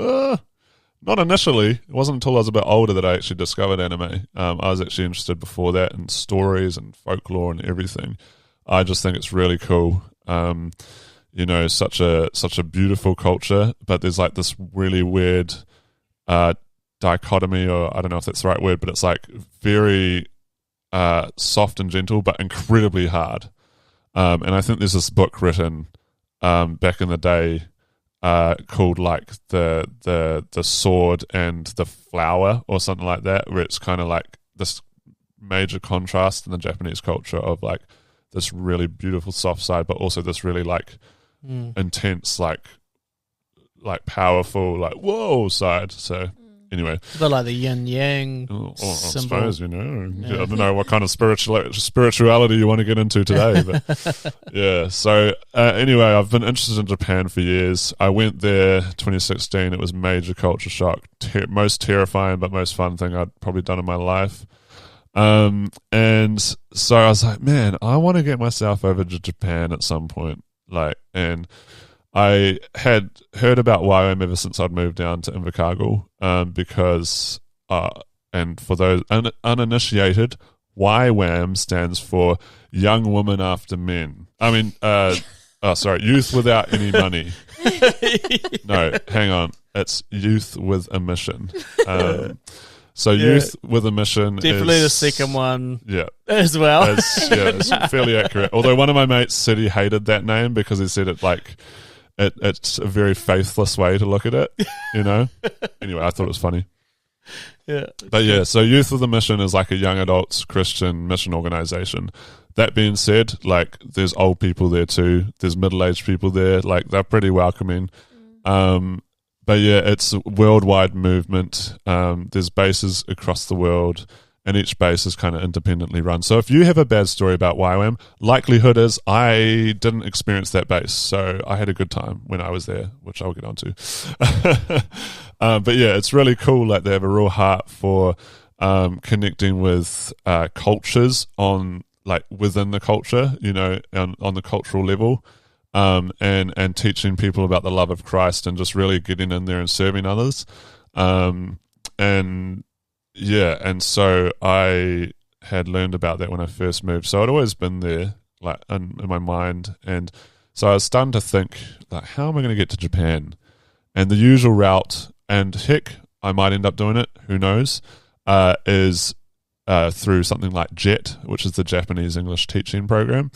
not initially. It wasn't until I was a bit older that I actually discovered anime. I was actually interested before that in stories and folklore and everything. I just think it's really cool. Such a beautiful culture, but there's like this really weird dichotomy, or I don't know if that's the right word, but it's like very soft and gentle, but incredibly hard. And I think there's this book written back in the day called like the sword and the flower or something like that, where it's kind of like this major contrast in the Japanese culture of like this really beautiful soft side, but also this really like intense, like powerful, like whoa side. So anyway, it's a bit like the yin yang symbol. I suppose, I don't know what kind of spirituality you want to get into today, but yeah. So anyway, I've been interested in Japan for years. I went there 2016. It was major culture shock, most terrifying but most fun thing I'd probably done in my life. And so I was like, man, I want to get myself over to Japan at some point. And I had heard about YWAM ever since I'd moved down to Invercargill, because, and for those uninitiated, YWAM stands for Young Women After Men. I mean, Youth Without Any Money. No, hang on. It's Youth with a Mission. Youth with a Mission definitely is... the second one yeah, as well. It's fairly accurate. Although one of my mates said he hated that name because he said it like... It's a very faithless way to look at it, Anyway, I thought it was funny. Yeah. But yeah, so Youth with a Mission is like a young adults Christian mission organization. That being said, like there's old people there too. There's middle-aged people there. Like they're pretty welcoming. But yeah, it's a worldwide movement. There's bases across the world, and each base is kind of independently run. So if you have a bad story about YWAM, likelihood is I didn't experience that base. So I had a good time when I was there, which I'll get onto. But yeah, it's really cool. Like they have a real heart for connecting with cultures on like within the culture, on the cultural level, and teaching people about the love of Christ and just really getting in there and serving others. Yeah, and so I had learned about that when I first moved. So I'd always been there, like in my mind, and so I was starting to think, like, how am I going to get to Japan? And the usual route, and heck, I might end up doing it. Who knows? Is through something like JET, which is the Japanese English Teaching Program,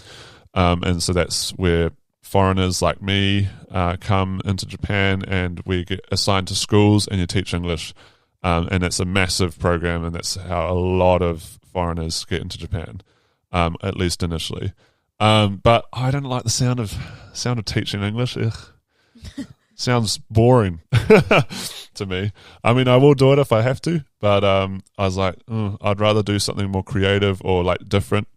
and so that's where foreigners like me come into Japan, and we get assigned to schools, and you teach English. And it's a massive program, and that's how a lot of foreigners get into Japan, at least initially. But I don't like the sound of teaching English. Ugh. sounds boring to me. I mean, I will do it if I have to, but I was like, I'd rather do something more creative or like different.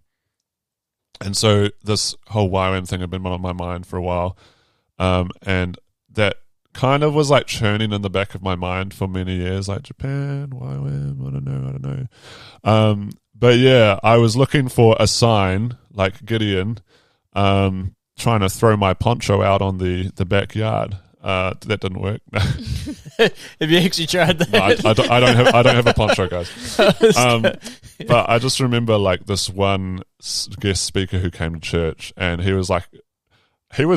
And so this whole YWAM thing had been on my mind for a while, and that kind of was like churning in the back of my mind for many years, like Japan, YWAM, I don't know. But yeah, I was looking for a sign like Gideon, trying to throw my poncho out on the backyard. That didn't work. Have you actually tried that? No, I don't have a poncho, guys. But I just remember like this one guest speaker who came to church, and he was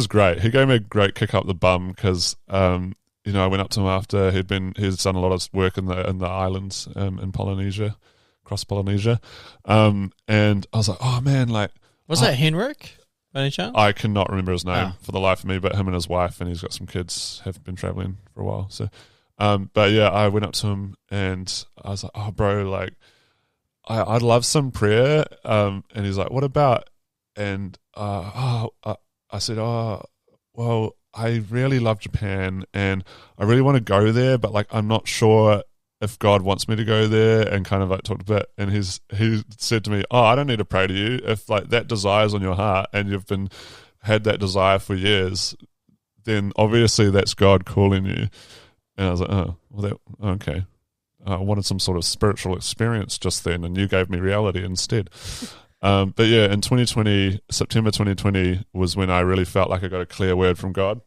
great. He gave me a great kick up the bum because I went up to him after he'd done a lot of work in the islands in Polynesia, across Polynesia, and I was like, oh man, like was that Henrik? By any chance? I cannot remember his name for the life of me, but him and his wife, and he's got some kids, have been traveling for a while. So, but yeah, I went up to him and I was like, oh, bro, like, I'd love some prayer. And he's like, what about? And I said, oh, well, I really love Japan and I really want to go there, but like, I'm not sure if God wants me to go there, and kind of like talked a bit, and he said to me, oh, I don't need to pray to you. If like that desire's on your heart and you've had that desire for years, then obviously that's God calling you. And I was like, oh, well, okay. I wanted some sort of spiritual experience just then, and you gave me reality instead. But yeah, in September 2020 was when I really felt like I got a clear word from God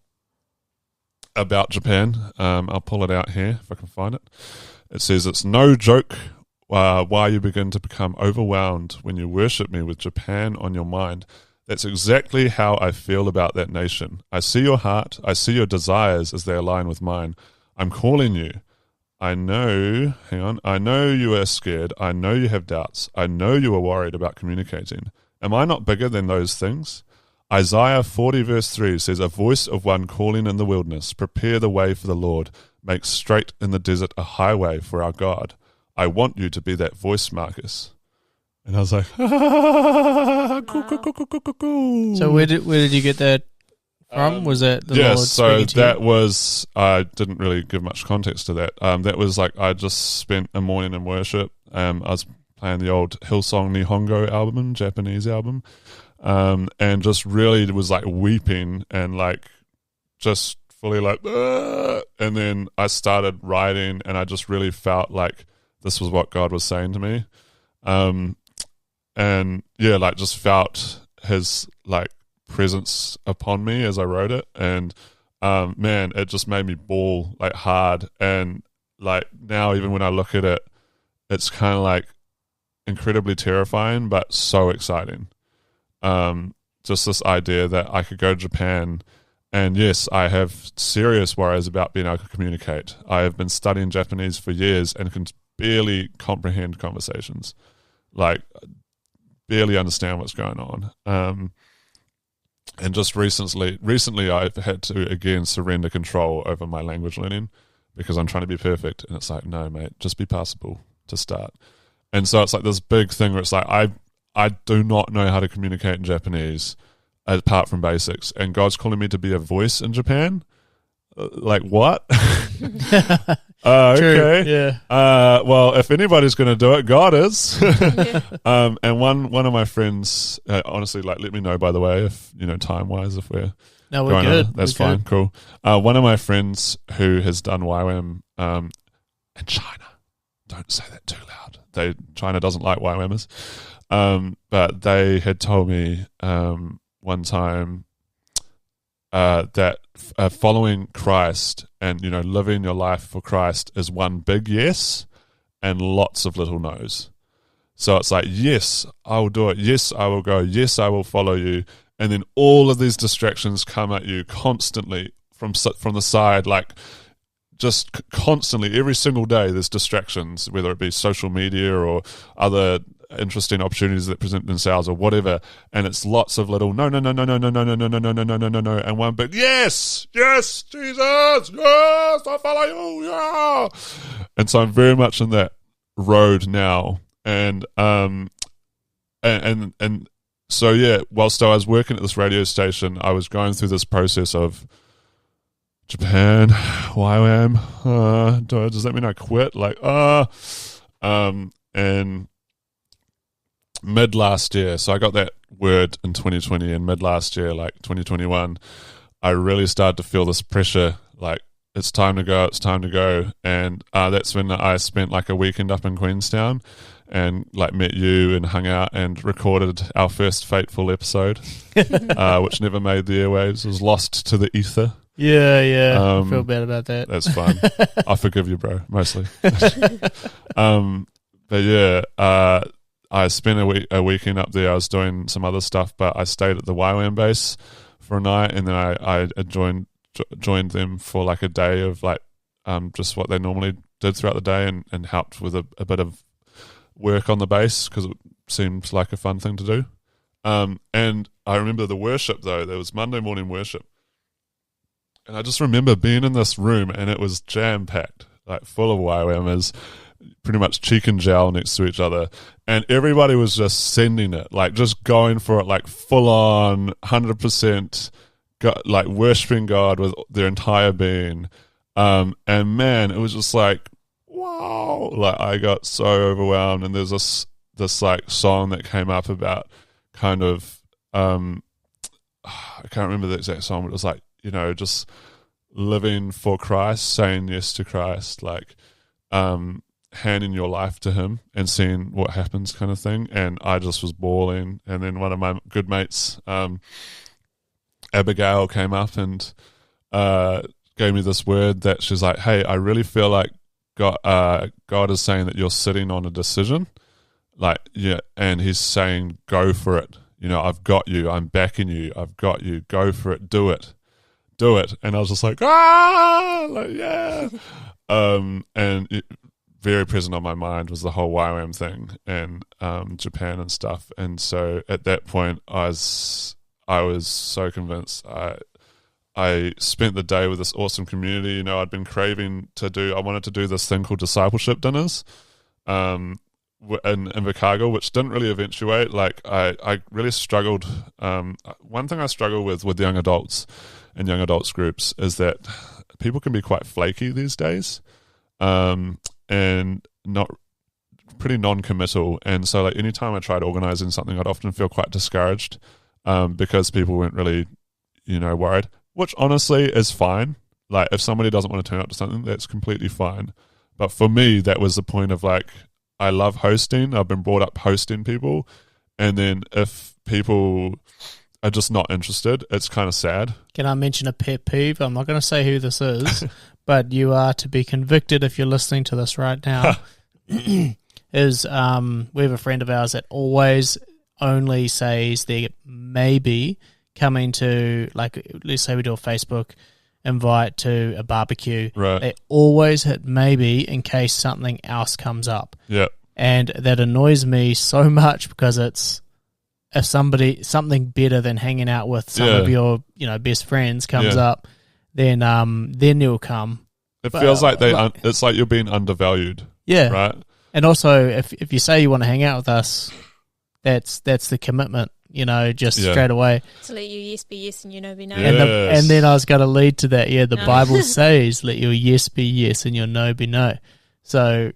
about Japan. I'll pull it out here if I can find it. It says, it's no joke why you begin to become overwhelmed when you worship me with Japan on your mind. That's exactly how I feel about that nation. I see your heart. I see your desires as they align with mine. I'm calling you. I know you are scared. I know you have doubts. I know you are worried about communicating. Am I not bigger than those things? Isaiah 40 verse 3 says, a voice of one calling in the wilderness, prepare the way for the Lord. Make straight in the desert a highway for our God. I want you to be that voice, Marcus. And I was like, cool. So where did you get that from? Was that the Lord speaking to you? That was, I didn't really give much context to that. That was like, I just spent a morning in worship. I was playing the old Hillsong Nihongo album, Japanese album, and just really was like weeping and like just fully like, and then I started writing, and I just really felt like this was what God was saying to me. And yeah, like just felt his like presence upon me as I wrote it. And man, it just made me bawl like hard. And like now, even when I look at it, it's kind of like incredibly terrifying, but so exciting. Just this idea that I could go to Japan. And yes, I have serious worries about being able to communicate. I have been studying Japanese for years and can barely comprehend conversations, like barely understand what's going on. And just recently I've had to again surrender control over my language learning because I'm trying to be perfect. And it's like, no, mate, just be passable to start. And so it's like this big thing where it's like, I do not know how to communicate in Japanese apart from basics, and God's calling me to be a voice in Japan. Like what? Okay. Yeah. Well, if anybody's going to do it, God is. And one of my friends, honestly, like, let me know, by the way, if time wise, if we're we're going good. on, that's we're fine. good. Cool. One of my friends who has done YWAM in China. Don't say that too loud. China doesn't like YWAMers. But they had told me one time that following Christ and living your life for Christ is one big yes and lots of little no's. So it's like, yes, I will do it. Yes, I will go. Yes, I will follow you. And then all of these distractions come at you constantly from the side, like just constantly every single day. There's distractions, whether it be social media or other interesting opportunities that present themselves or whatever, and it's lots of little no, and one big yes, Jesus, yes, I follow you, yeah. And so I'm very much in that road now, and so yeah, whilst I was working at this radio station, I was going through this process of Japan, YWAM. Does that mean I quit? And mid last year, so I got that word in 2020, and mid last year, like 2021, I really started to feel this pressure, like it's time to go, and that's when I spent like a weekend up in Queenstown, and like met you and hung out and recorded our first fateful episode, which never made the airwaves. It was lost to the ether. Yeah. I feel bad about that. That's fine. I forgive you, bro, mostly. But yeah, I spent a weekend up there. I was doing some other stuff, but I stayed at the YWAM base for a night, and then I joined them for like a day of like just what they normally did throughout the day, and helped with a bit of work on the base because it seemed like a fun thing to do. And I remember the worship though. There was Monday morning worship, and I just remember being in this room, and it was jam packed, like full of YWAMers, pretty much cheek and jowl next to each other, and everybody was just sending it, like just going for it, like full on 100%, like worshiping God with their entire being. And man, it was just like, wow, like I got so overwhelmed. And there's this like song that came up about kind of I can't remember the exact song, but it was like, you know, just living for Christ, saying yes to Christ, like handing your life to him and seeing what happens, kind of thing. And I just was bawling. And then one of my good mates, Abigail, came up and gave me this word that she's like, hey, I really feel like God is saying that you're sitting on a decision, like, yeah, and he's saying go for it, you know, I've got you, I'm backing you, I've got you, go for it, do it. And I was just like, like, yeah. And very present on my mind was the whole YWAM thing and Japan and stuff. And so at that point I was so convinced. I spent the day with this awesome community. You know, I'd been craving I wanted to do this thing called discipleship dinners in Chicago, which didn't really eventuate. Like I really struggled. One thing I struggle with young adults and young adults groups is that people can be quite flaky these days, and not pretty non-committal. And so like anytime I tried organizing something, I'd often feel quite discouraged because people weren't really, you know, worried. Which honestly is fine. Like if somebody doesn't want to turn up to something, that's completely fine. But for me, that was the point of like, I love hosting. I've been brought up hosting people. And then if people are just not interested, it's kind of sad. Can I mention a pet peeve? I'm not going to say who this is, but you are to be convicted if you're listening to this right now. Is we have a friend of ours that always only says they maybe coming to, like, let's say we do a Facebook invite to a barbecue. Right. They always hit maybe in case something else comes up. Yeah. And that annoys me so much because it's, if something better than hanging out with some of your, you know, best friends comes up, then you'll come. It feels like it's like you're being undervalued. Yeah. Right. And also, if you say you want to hang out with us, that's the commitment. You know, just straight away. So let your yes be yes and your no be no. Yes. And then I was going to lead to that. Yeah, the Bible says, let your yes be yes and your no be no. So,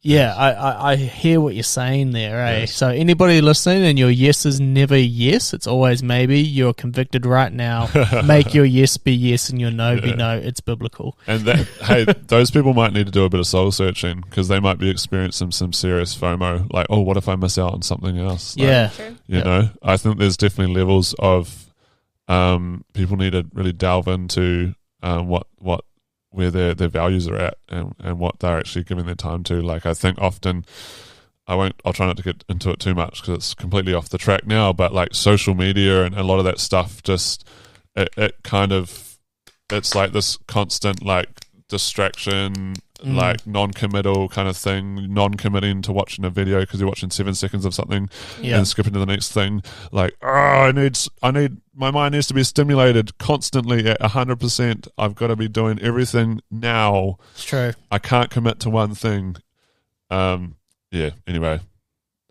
yeah, I hear what you're saying there, eh? Yes. So anybody listening and your yes is never yes, it's always maybe, you're convicted right now. Make your yes be yes and your no be no. It's biblical. And that, hey, those people might need to do a bit of soul searching because they might be experiencing some serious FOMO. Like, oh, what if I miss out on something else? Like, Yeah. True. You know, I think there's definitely levels of people need to really delve into where their values are at and what they're actually giving their time to. Like, I think often, I'll try not to get into it too much because it's completely off the track now, but like social media and a lot of that stuff, just it kind of, it's like this constant like distraction, like non-committal kind of thing, non-committing to watching a video because you're watching 7 seconds of something and skipping to the next thing. Like, I need my mind needs to be stimulated constantly at 100%. I've got to be doing everything now. It's true. I can't commit to one thing. Yeah, anyway,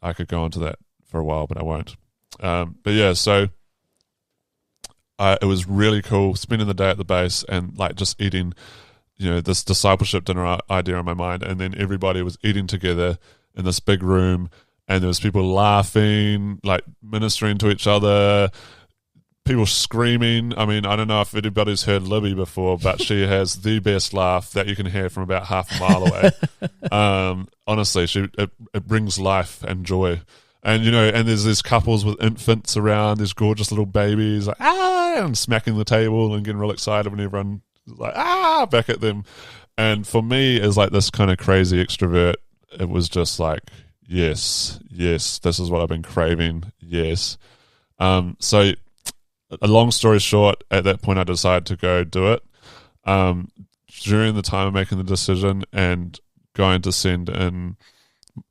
I could go on to that for a while, but I won't. But yeah, so it was really cool spending the day at the base and like just eating, this discipleship dinner idea in my mind. And then everybody was eating together in this big room, and there was people laughing, like ministering to each other, people screaming. I mean, I don't know if anybody's heard Libby before, but she has the best laugh that you can hear from about half a mile away. Honestly, it brings life and joy. And, and there's these couples with infants around, these gorgeous little babies, like, and smacking the table and getting real excited when everyone is like, back at them. And for me, as like this kind of crazy extrovert, it was just like, yes, this is what I've been craving, yes. So a long story short, at that point I decided to go do it. During the time of making the decision and going to send in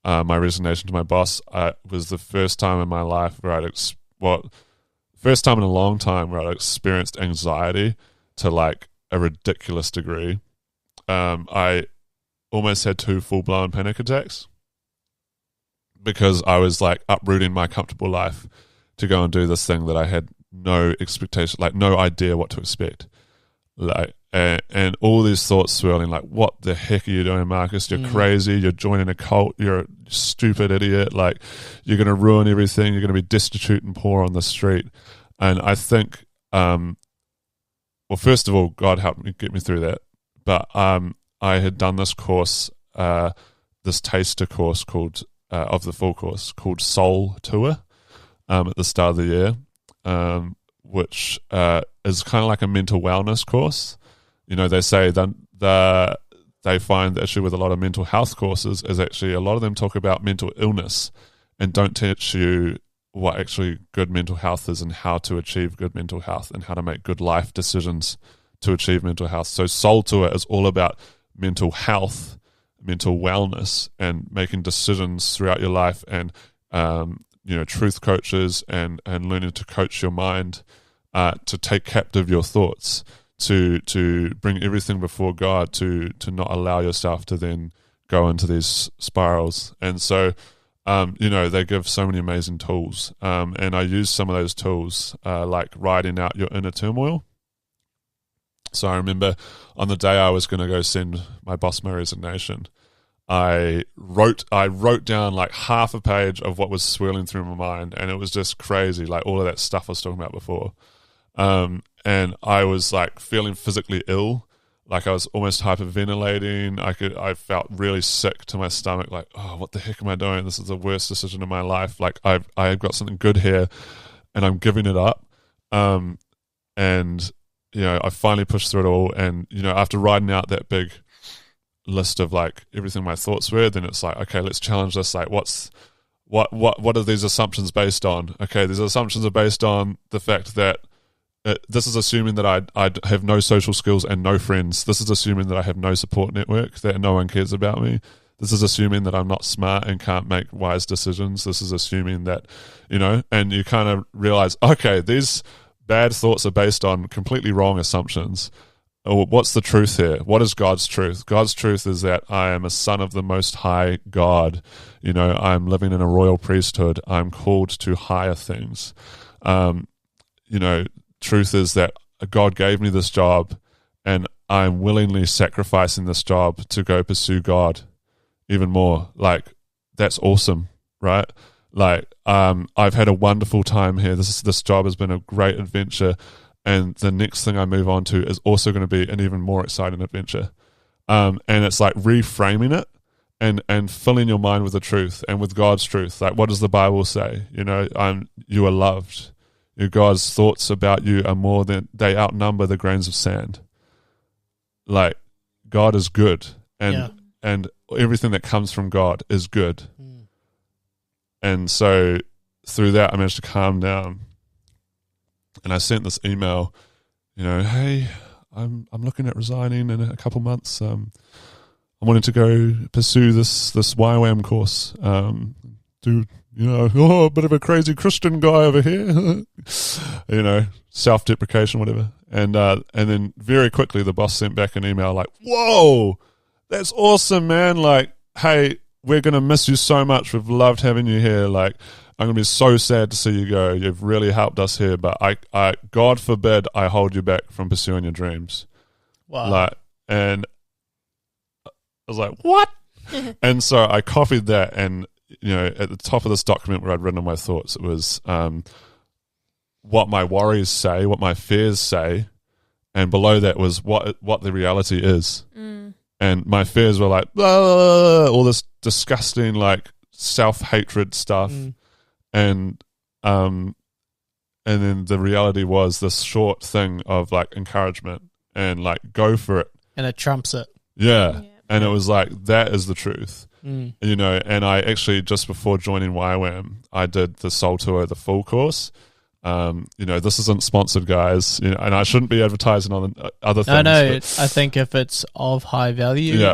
my resignation to my boss, was the first time in my life where first time in a long time where I'd experienced anxiety to like a ridiculous degree. I almost had 2 full-blown panic attacks because I was like uprooting my comfortable life to go and do this thing that I had no expectation, like no idea what to expect. Like, and all these thoughts swirling, like, what the heck are you doing, Marcus? You're crazy. You're joining a cult. You're a stupid idiot. Like, you're going to ruin everything. You're going to be destitute and poor on the street. And I think, well, first of all, God helped me get me through that. But I had done this course, this taster course called, of the full course, called Soul Tour at the start of the year, which is kind of like a mental wellness course. They say that they find the issue with a lot of mental health courses is actually a lot of them talk about mental illness and don't teach you what actually good mental health is and how to achieve good mental health and how to make good life decisions to achieve mental health. So Soul Tour is all about mental health, mental wellness, and making decisions throughout your life, and truth coaches and learning to coach your mind, to take captive your thoughts, to bring everything before God, to not allow yourself to then go into these spirals. And so, they give so many amazing tools. And I use some of those tools, like writing out your inner turmoil. So I remember on the day I was going to go send my boss my resignation, I wrote down like half a page of what was swirling through my mind, and it was just crazy, like all of that stuff I was talking about before. And I was like feeling physically ill, like I was almost hyperventilating. I felt really sick to my stomach, like, oh, what the heck am I doing? This is the worst decision of my life. Like I've got something good here, and I'm giving it up. And I finally pushed through it all. And after writing out that big list of like everything my thoughts were, then it's like, okay, let's challenge this. Like, what are these assumptions based on? Okay, these assumptions are based on the fact that this is assuming that I have no social skills and no friends. This is assuming that I have no support network, that no one cares about me. This is assuming that I'm not smart and can't make wise decisions. This is assuming that, and you kind of realize, okay, these bad thoughts are based on completely wrong assumptions. What's the truth here? What is God's truth? God's truth is that I am a son of the Most High God. I'm living in a royal priesthood. I'm called to higher things. Truth is that God gave me this job, and I'm willingly sacrificing this job to go pursue God even more. Like, that's awesome, right? Like, I've had a wonderful time here. This job has been a great adventure. And the next thing I move on to is also going to be an even more exciting adventure. And it's like reframing it and filling your mind with the truth and with God's truth. Like, what does the Bible say? You are loved. God's thoughts about you are more than, they outnumber the grains of sand. Like, God is good, and everything that comes from God is good. And so through that, I managed to calm down. And I sent this email, hey, I'm looking at resigning in a couple months. I'm wanting to go pursue this YWAM course. A bit of a crazy Christian guy over here. Self-deprecation, whatever. And then very quickly the boss sent back an email like, whoa, that's awesome, man. Like, hey, we're going to miss you so much. We've loved having you here. Like, I'm going to be so sad to see you go. You've really helped us here, but I God forbid I hold you back from pursuing your dreams. Wow. And I was like, what? And so I copied that, and at the top of this document where I'd written my thoughts, it was what my worries say, what my fears say, and below that was what the reality is. And my fears were like, all this disgusting, like, self-hatred stuff. And then the reality was this short thing of, like, encouragement and, like, go for it. And it trumps it. Yeah. And it was like, that is the truth. And I actually, just before joining YWAM, I did the Soul Tour, the full course. This isn't sponsored, guys, and I shouldn't be advertising on other things. No, I think if it's of high value,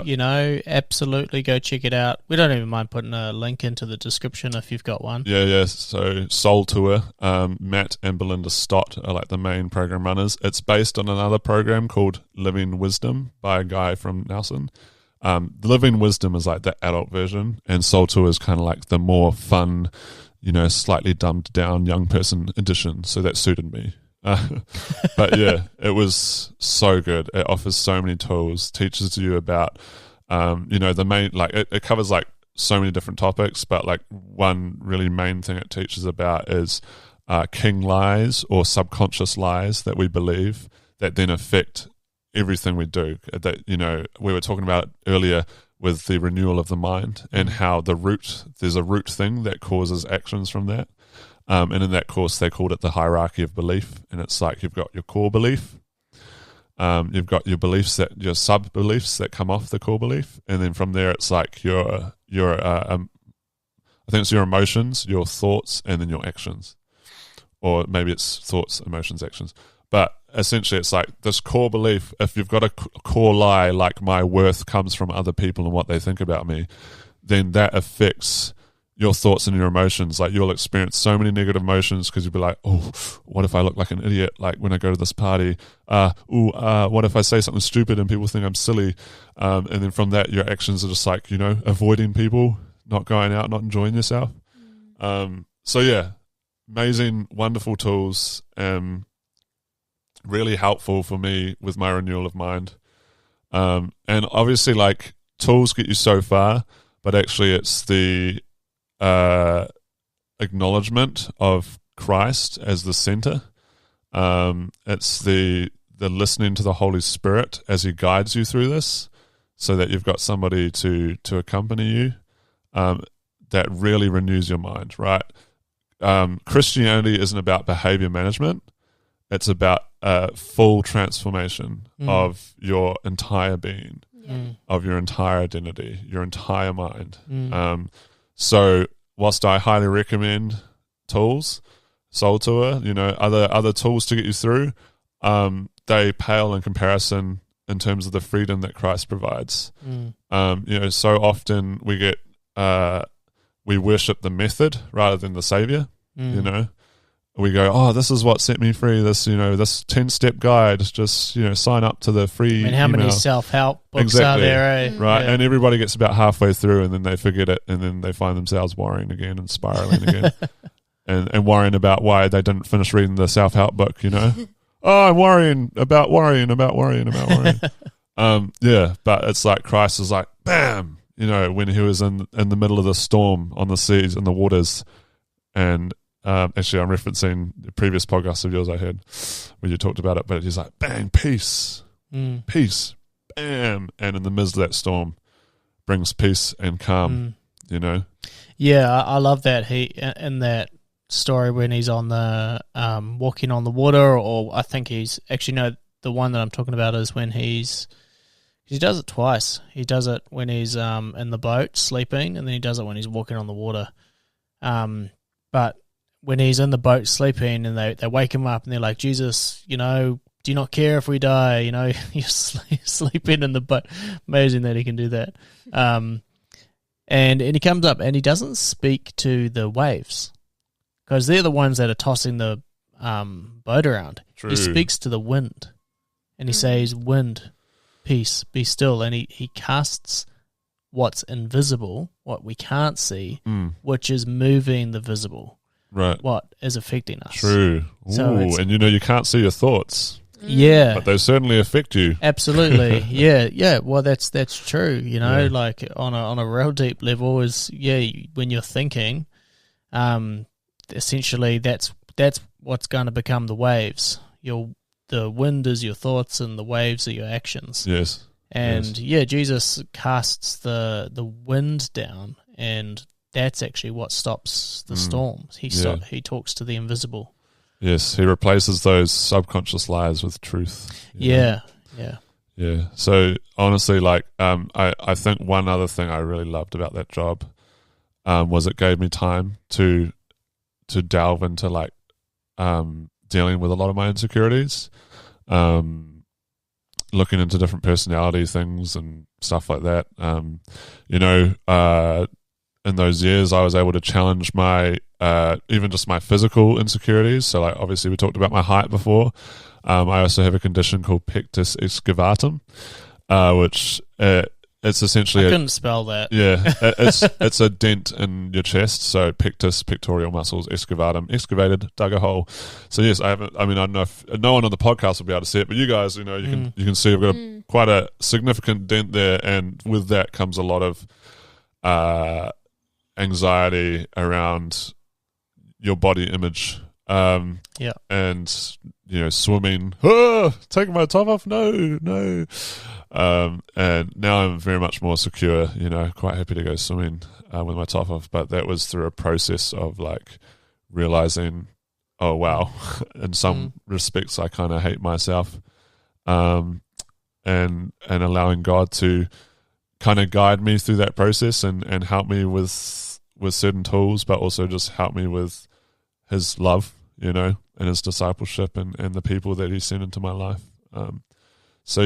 absolutely go check it out. We don't even mind putting a link into the description if you've got one. Yeah. So Soul Tour, Matt and Belinda Stott are like the main program runners. It's based on another program called Living Wisdom by a guy from Nelson. Living Wisdom is like the adult version, and Soul Tour is kind of like the more fun, slightly dumbed down young person edition. So that suited me. But yeah, it was so good. It offers so many tools, teaches you about, the main, like it covers like so many different topics, but like one really main thing it teaches about is king lies or subconscious lies that we believe that then affect everything we do. That, we were talking about it earlier with the renewal of the mind and how there's a root thing that causes actions from that. And in that course, they called it the hierarchy of belief. And it's like you've got your core belief, you've got your beliefs, your sub-beliefs that come off the core belief. And then from there, it's like I think it's your emotions, your thoughts, and then your actions. Or maybe it's thoughts, emotions, actions. But essentially, it's like this core belief. If you've got a core lie, like my worth comes from other people and what they think about me, then that affects your thoughts and your emotions. Like, you'll experience so many negative emotions because you'll be like, oh, what if I look like an idiot? Like when I go to this party, what if I say something stupid and people think I'm silly? And then from that, your actions are just like, avoiding people, not going out, not enjoying yourself. So yeah, amazing, wonderful tools. Really helpful for me with my renewal of mind. And obviously, like, tools get you so far, but actually it's the acknowledgement of Christ as the center. It's the listening to the Holy Spirit as he guides you through this, so that you've got somebody to accompany you. That really renews your mind, right? Christianity isn't about behavior management. It's about full transformation of your entire being, of your entire identity, your entire mind. So whilst I highly recommend tools, Soul Tour, other tools to get you through, they pale in comparison in terms of the freedom that Christ provides. So often we worship the method rather than the Savior, We go, oh, this is what set me free. This, this 10-step guide. Just, sign up to the free. How many self-help books are there? Right, and everybody gets about halfway through, and then they forget it, and then they find themselves worrying again and spiraling again, and worrying about why they didn't finish reading the self-help book. Oh, I'm worrying about worrying. But it's like Christ is like, bam, when he was in the middle of the storm on the seas and the waters, and actually, I'm referencing the previous podcast of yours I heard where you talked about it, but he's like, bang, peace, peace, bam. And in the midst of that storm brings peace and calm, Yeah, I love that. He, in that story when he's on the, walking on the water, or I think he's, actually, no, the one that I'm talking about is when he does it twice. He does it when he's in the boat sleeping, and then he does it when he's walking on the water. But when he's in the boat sleeping and they wake him up and they're like, Jesus, do you not care if we die? You're sleeping in the boat. Amazing that he can do that. And he comes up and he doesn't speak to the waves because they're the ones that are tossing the boat around. True. He speaks to the wind and he says, wind, peace, be still. And he casts what's invisible what we can't see, which is moving the visible. Right. What is affecting us. True. Ooh, So and you can't see your thoughts. Yeah. But they certainly affect you. Absolutely. Yeah. Well, that's true. Yeah. On a real deep level is, when you're thinking, essentially that's what's going to become the waves. The wind is your thoughts and the waves are your actions. Yes. And Jesus casts the wind down, and that's actually what stops the storms. He talks to the invisible. Yes, he replaces those subconscious lies with truth. Yeah. Yeah. So honestly, I think one other thing I really loved about that job was it gave me time to delve into dealing with a lot of my insecurities, looking into different personality things and stuff like that. In those years, I was able to challenge my even just my physical insecurities. So, obviously, we talked about my height before. I also have a condition called pectus excavatum, which it's essentially I couldn't spell that. Yeah, it's a dent in your chest. So pectus, pectoral muscles, excavatum, excavated, dug a hole. So yes, I haven't. I mean, I don't know if no one on the podcast will be able to see it, but you guys, you can see I've got quite a significant dent there, and with that comes a lot of anxiety around your body image. And swimming, taking my top off, no. And now I'm very much more secure, quite happy to go swimming with my top off. But that was through a process of realizing, oh wow, in some respects I kind of hate myself, and allowing God to kind of guide me through that process and help me with certain tools, but also just help me with His love, and His discipleship and the people that He sent into my life. So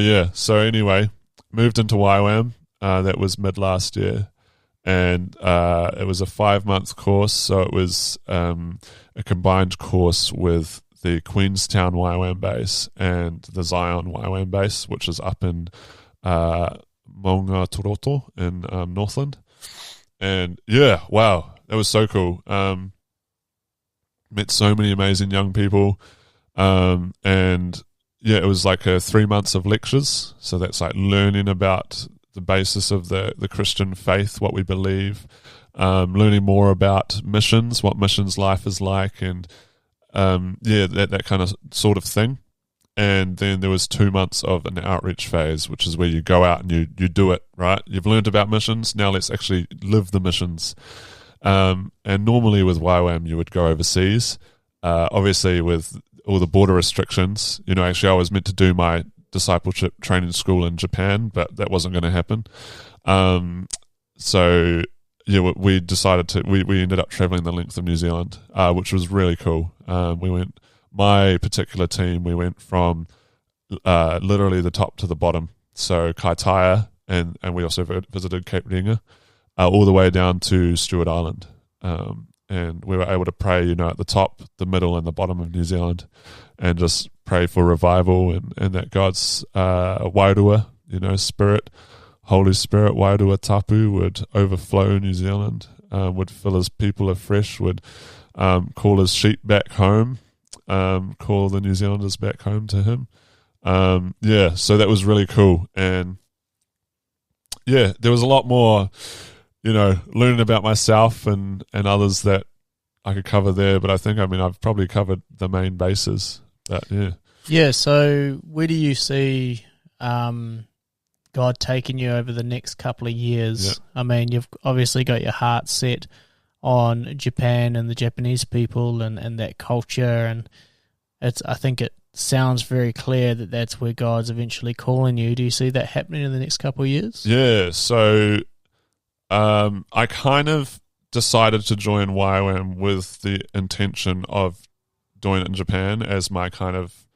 anyway, moved into YWAM. That was mid last year, and it was a 5-month course. So it was a combined course with the Queenstown YWAM base and the Zion YWAM base, which is up in Maunga Toroto in Northland. And wow, that was so cool. Met so many amazing young people, and it was 3 months of lectures. So that's learning about the basis of the Christian faith, what we believe, learning more about missions, what missions life is like, and that kind of sort of thing. And then there was 2 months of an outreach phase, which is where you go out and you do it, right? You've learned about missions, now let's actually live the missions. And normally with YWAM you would go overseas. Obviously with all the border restrictions, actually I was meant to do my discipleship training school in Japan, but that wasn't going to happen. We decided we ended up traveling the length of New Zealand, which was really cool. My particular team, we went from literally the top to the bottom. So Kaitaia, and we also visited Cape Reinga, all the way down to Stewart Island. And we were able to pray, at the top, the middle, and the bottom of New Zealand, and just pray for revival and that God's wairua, Spirit, Holy Spirit, wairua tapu would overflow New Zealand, would fill His people afresh, would call His sheep back home, call the New Zealanders back home to Him. So that was really cool. And there was a lot more, learning about myself and others that I could cover there, but I think, I've probably covered the main bases. But so where do you see God taking you over the next couple of years? You've obviously got your heart set on Japan and the Japanese people and that culture, and I think it sounds very clear that that's where God's eventually calling you. Do you see that happening in the next couple of years? Yeah, so I kind of decided to join YWAM with the intention of doing it in Japan as my kind of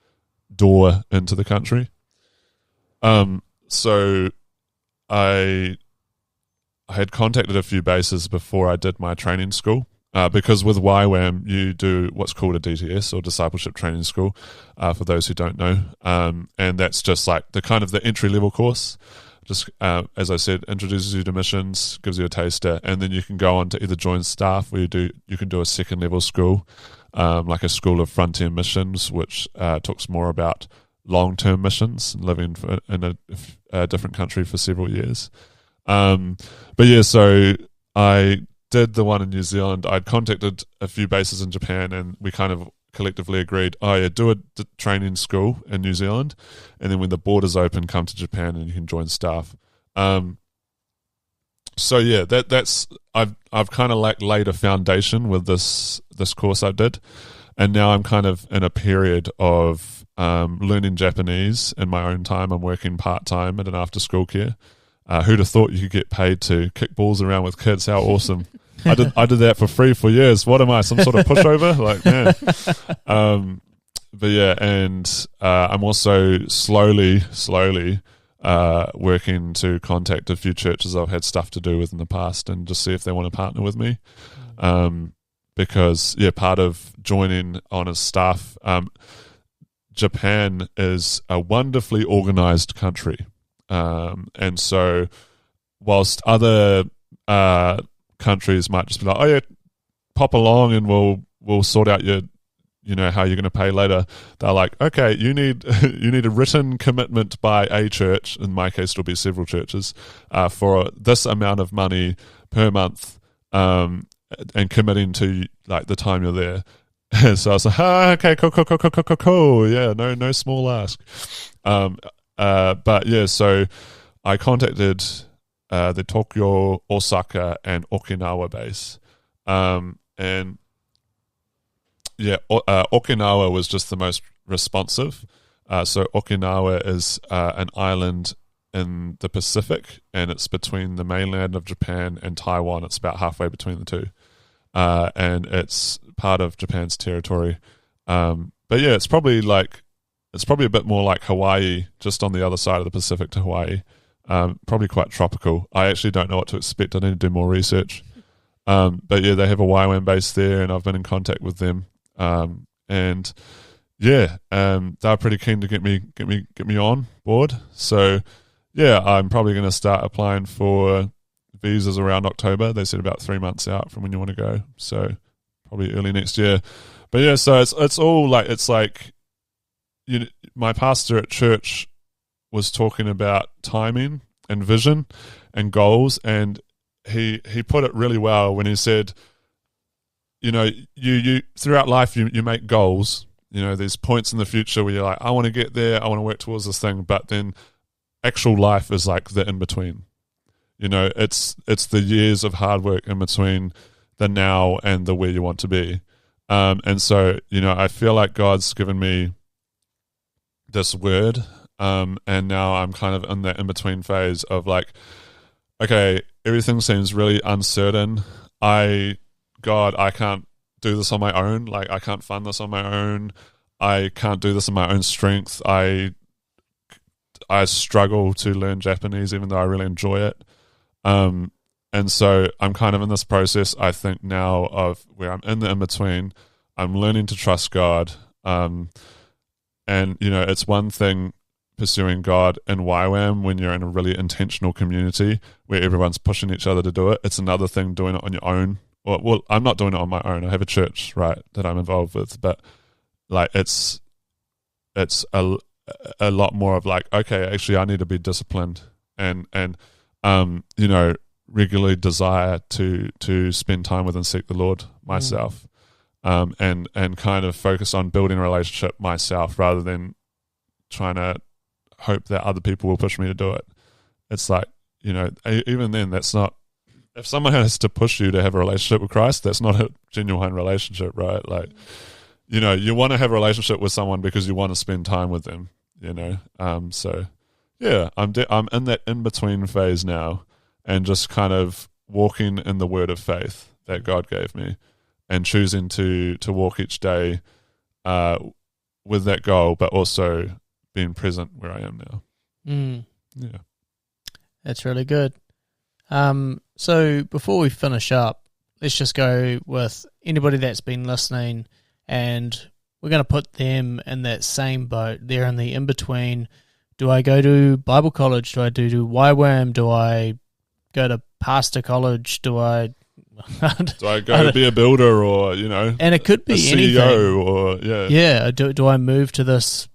door into the country. So I had contacted a few bases before I did my training school, because with YWAM you do what's called a DTS, or discipleship training school, for those who don't know, and that's just the entry level course just as I said, introduces you to missions, gives you a taster, and then you can go on to either join staff, where you can do a second level school, like a school of frontier missions, which talks more about long-term missions, living in a different country for several years. But yeah, so I did the one in New Zealand. I'd contacted a few bases in Japan, and we kind of collectively agreed, do a training school in New Zealand, and then when the borders open, come to Japan and you can join staff. So yeah, that's I've kind of like laid a foundation with this course I did, and now I'm kind of in a period of learning Japanese in my own time. I'm working part-time at an after-school care. Who'd have thought you could get paid to kick balls around with kids? How awesome. I did that for free for years. What am I, some sort of pushover? Like, man. But yeah, and I'm also slowly working to contact a few churches I've had stuff to do with in the past and just see if they want to partner with me. Because, yeah, part of joining on as staff, Japan is a wonderfully organized country. And so whilst other countries might just be like, oh yeah, pop along and we'll sort out your, how you're going to pay later, they're like, okay, you need a written commitment by a church, in my case it'll be several churches, for this amount of money per month, and committing to like the time you're there. So I was like, okay, cool, yeah, no small ask. But yeah, so I contacted the Tokyo, Osaka, and Okinawa base, and yeah, Okinawa was just the most responsive. So Okinawa is an island in the Pacific, and it's between the mainland of Japan and Taiwan. It's about halfway between the two, and it's part of Japan's territory. But yeah, it's probably a bit more like Hawaii, just on the other side of the Pacific to Hawaii. Probably quite tropical. I actually don't know what to expect. I need to do more research. But yeah, they have a YWAM base there, and I've been in contact with them. And yeah, they're pretty keen to get me on board. So yeah, I'm probably going to start applying for visas around October. They said about 3 months out from when you want to go. So probably early next year. But yeah, so it's all like, it's like, my pastor at church was talking about timing and vision and goals, and he put it really well when he said, you throughout life you make goals. There's points in the future where you're like, I want to get there, I want to work towards this thing, but then actual life is like the in between. It's the years of hard work in between the now and the where you want to be. And so I feel like God's given me this word, and now I'm kind of in that in-between phase of like, okay, everything seems really uncertain. God, I can't do this on my own. Like, I can't fund this on my own. I can't do this in my own strength. I struggle to learn Japanese, even though I really enjoy it. And so I'm kind of in this process, I think, now of where I'm in the in-between. I'm learning to trust God. And, it's one thing pursuing God in YWAM when you're in a really intentional community where everyone's pushing each other to do it. It's another thing doing it on your own. Well, I'm not doing it on my own. I have a church, right, that I'm involved with. But, like, it's a lot more of like, okay, actually I need to be disciplined and regularly desire to spend time with and seek the Lord myself. And kind of focus on building a relationship myself rather than trying to hope that other people will push me to do it. It's like, even then, that's not, if someone has to push you to have a relationship with Christ, that's not a genuine relationship, right? Like, you want to have a relationship with someone because you want to spend time with them, So, yeah, I'm in that in-between phase now, and just kind of walking in the word of faith that God gave me, and choosing to walk each day with that goal, but also being present where I am now. Yeah. That's really good. So before we finish up, let's just go with anybody that's been listening, and we're going to put them in that same boat. They're in the in-between do I go to Bible college? Do I do YWAM? Do I go to pastor college? Do I go be a builder, or and it could be a CEO, anything. or do I move to this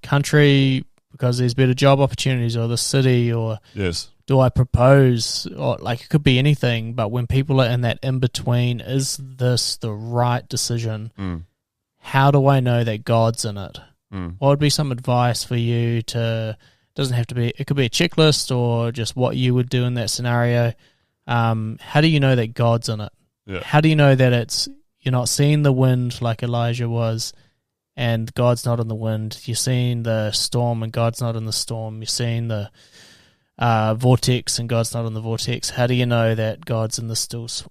country because there's better job opportunities, or the city, or yes, do I propose? Or it could be anything. But when people are in that in between, is this the right decision? How do I know that God's in it? What would be some advice for you to? Doesn't have to be. It could be a checklist or just what you would do in that scenario. How do you know that God's in it? Yeah. How do you know that you're not seeing the wind like Elijah was, and God's not in the wind? You're seeing the storm and God's not in the storm. You're seeing the vortex and God's not in the vortex. How do you know that God's in the stillness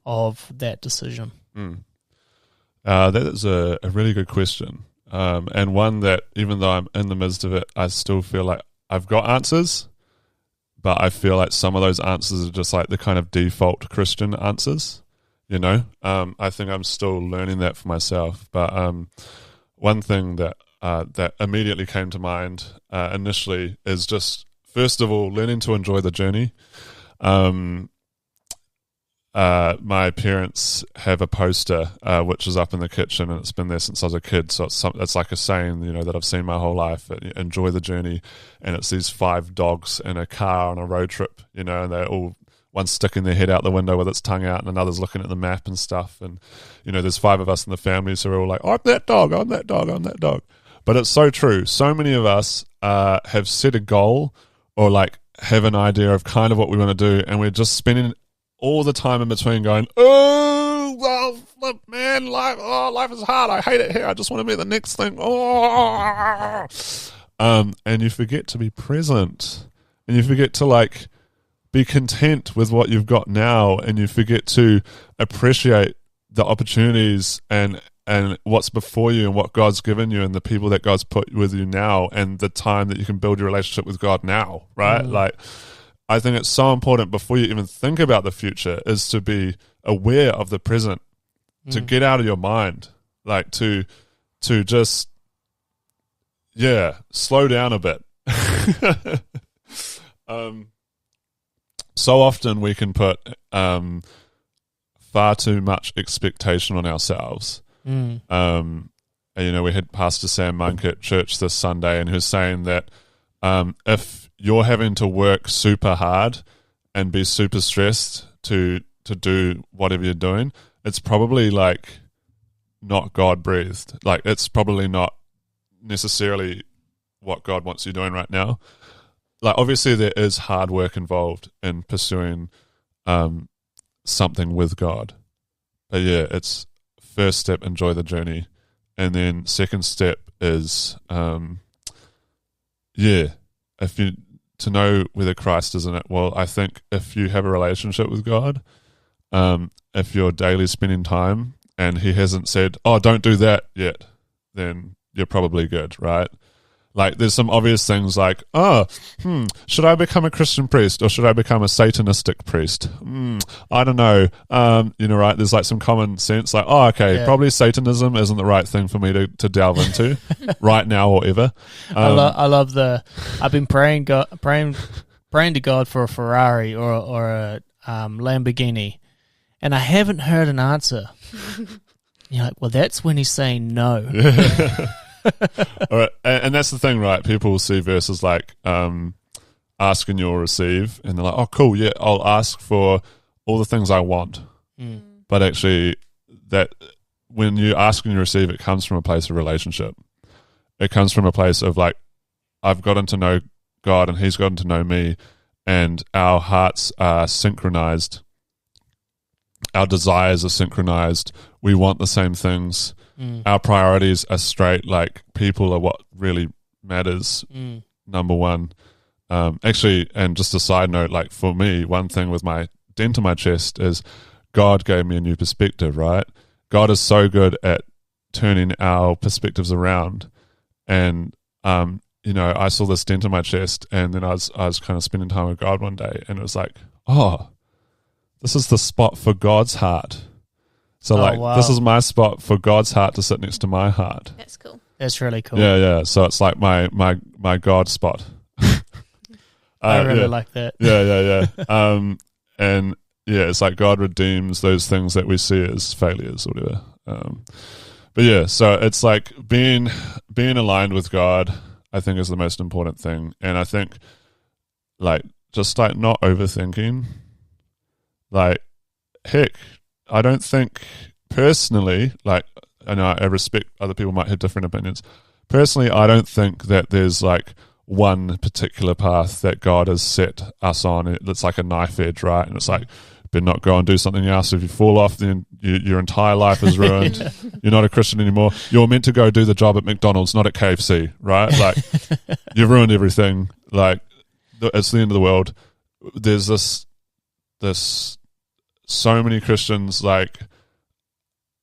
of that decision? That is a really good question, and one that, even though I'm in the midst of it, I still feel like I've got answers, but I feel like some of those answers are just like the kind of default Christian answers, I think I'm still learning that for myself. But one thing that immediately came to mind initially is just, first of all, learning to enjoy the journey. My parents have a poster which is up in the kitchen, and it's been there since I was a kid. So it's like a saying, that I've seen my whole life: enjoy the journey. And it's these 5 dogs in a car on a road trip, and they're all, one's sticking their head out the window with its tongue out, and another's looking at the map and stuff. And there's 5 of us in the family, so we're all like, "I'm that dog, I'm that dog, I'm that dog." But it's so true. So many of us have set a goal, or have an idea of kind of what we want to do, and we're just spending all the time in between going, "Oh, well, flip, man, life is hard. I hate it here. I just want to be the next thing." And you forget to be present, and you forget to be content with what you've got now, and you forget to appreciate the opportunities and what's before you, and what God's given you, and the people that God's put with you now, and the time that you can build your relationship with God now, right? I think it's so important, before you even think about the future, is to be aware of the present, to get out of your mind, to just, slow down a bit. So often we can put far too much expectation on ourselves. We had Pastor Sam Monk at church this Sunday, and he was saying that if you're having to work super hard and be super stressed to do whatever you're doing, it's probably not God breathed. It's probably not necessarily what God wants you doing right now. Obviously there is hard work involved in pursuing something with God. But it's first step, enjoy the journey. And then second step is if you to know whether Christ is in it. Well, I think if you have a relationship with God, if you're daily spending time and he hasn't said, "Oh, don't do that yet," then you're probably good, right? There's some obvious things should I become a Christian priest, or should I become a Satanistic priest? I don't know. Right? There's some common sense, probably Satanism isn't the right thing for me to delve into right now or ever. I love I've been praying to God for a Ferrari or a Lamborghini, and I haven't heard an answer. You're like, well, that's when he's saying no. All right, and that's the thing, right? People will see verses like ask and you'll receive, and they're like, "Oh, cool, yeah, I'll ask for all the things I want." But actually, that when you ask and you receive, it comes from a place of relationship. It comes from a place of I've gotten to know God and he's gotten to know me, and our hearts are synchronized. Our desires are synchronized. We want the same things. Our priorities are straight. People are what really matters. Number one. Actually, and just a side note, for me, one thing with my dent in my chest is God gave me a new perspective, right? God is so good at turning our perspectives around. And, I saw this dent in my chest, and then I was kind of spending time with God one day, and it was oh, this is the spot for God's heart. So, wow. This is my spot for God's heart to sit next to my heart. That's cool. That's really cool. Yeah. So it's like my God spot. I really like that. Yeah. And yeah, it's like God redeems those things that we see as failures or whatever. But yeah, so it's like being aligned with God, I think, is the most important thing. And I think like just like not overthinking. Like, heck, I don't think personally, like, I know I respect other people might have different opinions. Personally, I don't think that there's like one particular path that God has set us on. It's like a knife edge, right? And it's like, better not go and do something else. If you fall off, then your entire life is ruined. You're not a Christian anymore. You're meant to go do the job at McDonald's, not at KFC, right? Like, you've ruined everything. Like, it's the end of the world. There's this so many Christians like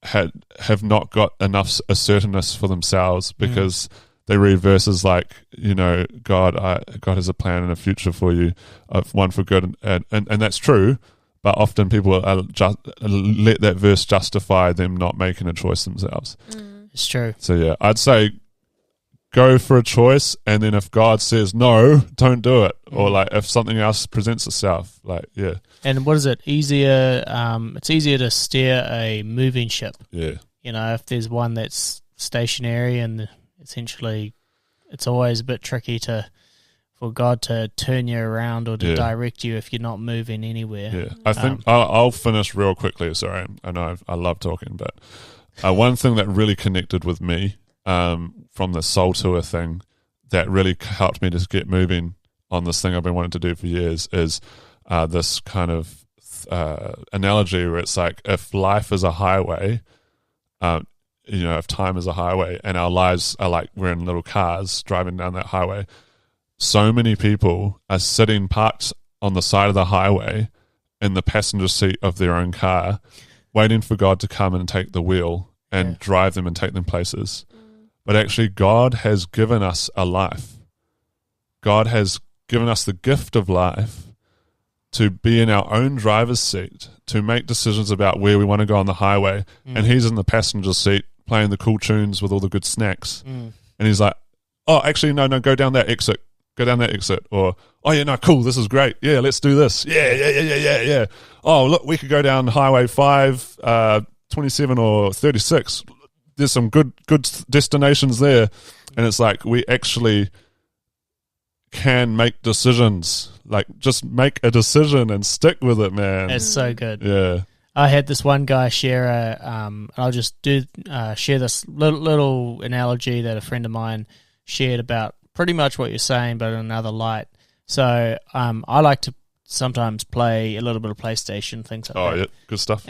have not got enough assertiveness for themselves because they read verses like, you know, God has a plan and a future for you, one for good, and that's true. But often people let that verse justify them not making a choice themselves. It's true. So yeah, I'd say go for a choice, and then if God says no, don't do it. Or like if something else presents itself, like yeah. And what is it? Easier? It's easier to steer a moving ship. Yeah. You know, if there's one that's stationary, and essentially, it's always a bit tricky for God to turn you around or to direct you if you're not moving anywhere. Yeah, I think I'll finish real quickly. Sorry, I know I love talking, but one thing that really connected with me from the Soul Tour thing that really helped me to get moving on this thing I've been wanting to do for years is this kind of analogy where it's like if life is a highway, you know, if time is a highway and our lives are like we're in little cars driving down that highway, so many people are sitting parked on the side of the highway in the passenger seat of their own car, waiting for God to come and take the wheel and drive them and take them places. But actually, God has given us a life. God has given us the gift of life to be in our own driver's seat, to make decisions about where we want to go on the highway. And he's in the passenger seat playing the cool tunes with all the good snacks. And he's like, oh, actually, no, go down that exit. Go down that exit. Or, oh, yeah, no, cool, this is great. Yeah, let's do this. Yeah. Oh, look, we could go down Highway 5, 27 or 36. There's some good destinations there. And it's like we actually can make decisions. Like, just make a decision and stick with it, man. It's so good. Yeah. I had this one guy share I'll just share this little analogy that a friend of mine shared about pretty much what you're saying, but in another light. So I like to sometimes play a little bit of PlayStation, things like that. Oh, yeah, good stuff.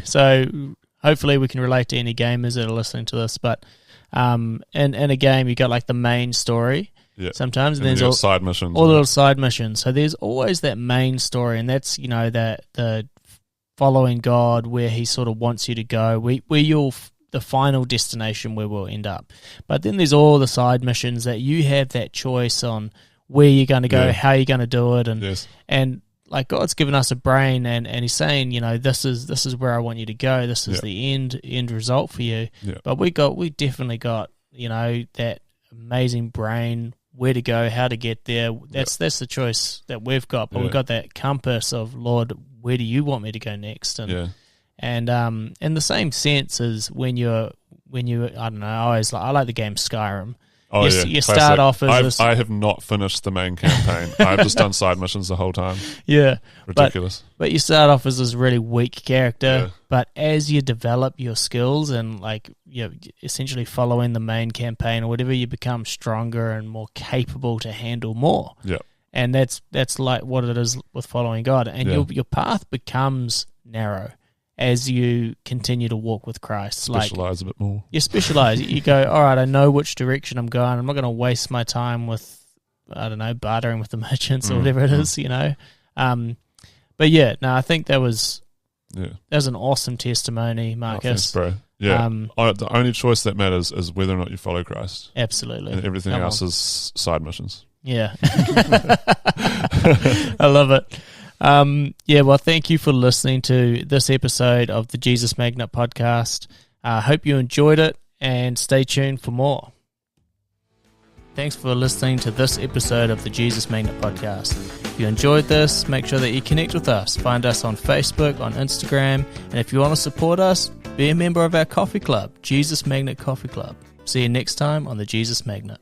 So hopefully we can relate to any gamers that are listening to this. But in a game, you got like the main story sometimes, and there's all side missions. All little side missions. So there's always that main story, and that's, you know, that the following God, where he sort of wants you to go, where you'll the final destination where we'll end up. But then there's all the side missions that you have that choice on where you're going to go, how you're going to do it, and like God's given us a brain, and he's saying, you know, this is where I want you to go. This is the end result for you. Yeah. But we definitely got, you know, that amazing brain, where to go, how to get there. That's the choice that we've got. But we've got that compass of, Lord, where do you want me to go next? And in the same sense as when you I don't know, I like the game Skyrim. Oh, you start off as I have not finished the main campaign. I've just done side missions the whole time. Yeah. Ridiculous. But you start off as this really weak character, but as you develop your skills and like you're essentially following the main campaign or whatever, you become stronger and more capable to handle more. Yeah. And that's like what it is with following God. And your path becomes narrow as you continue to walk with Christ. Specialize a bit more. You specialize. You go, all right, I know which direction I'm going. I'm not going to waste my time with, I don't know, bartering with the merchants or whatever it is, you know. But yeah, no, I think that was an awesome testimony, Marcus. Oh, thanks, bro. Yeah. The only choice that matters is whether or not you follow Christ. Absolutely. And everything else is side missions. Yeah. I love it. Well, thank you for listening to this episode of the Jesus Magnet podcast. I hope you enjoyed it, and stay tuned for more. Thanks for listening to this episode of the Jesus Magnet podcast. If you enjoyed this, make sure that you connect with us. Find us on Facebook, on Instagram, and if you want to support us, be a member of our coffee club, Jesus Magnet Coffee Club. See you next time on the Jesus Magnet.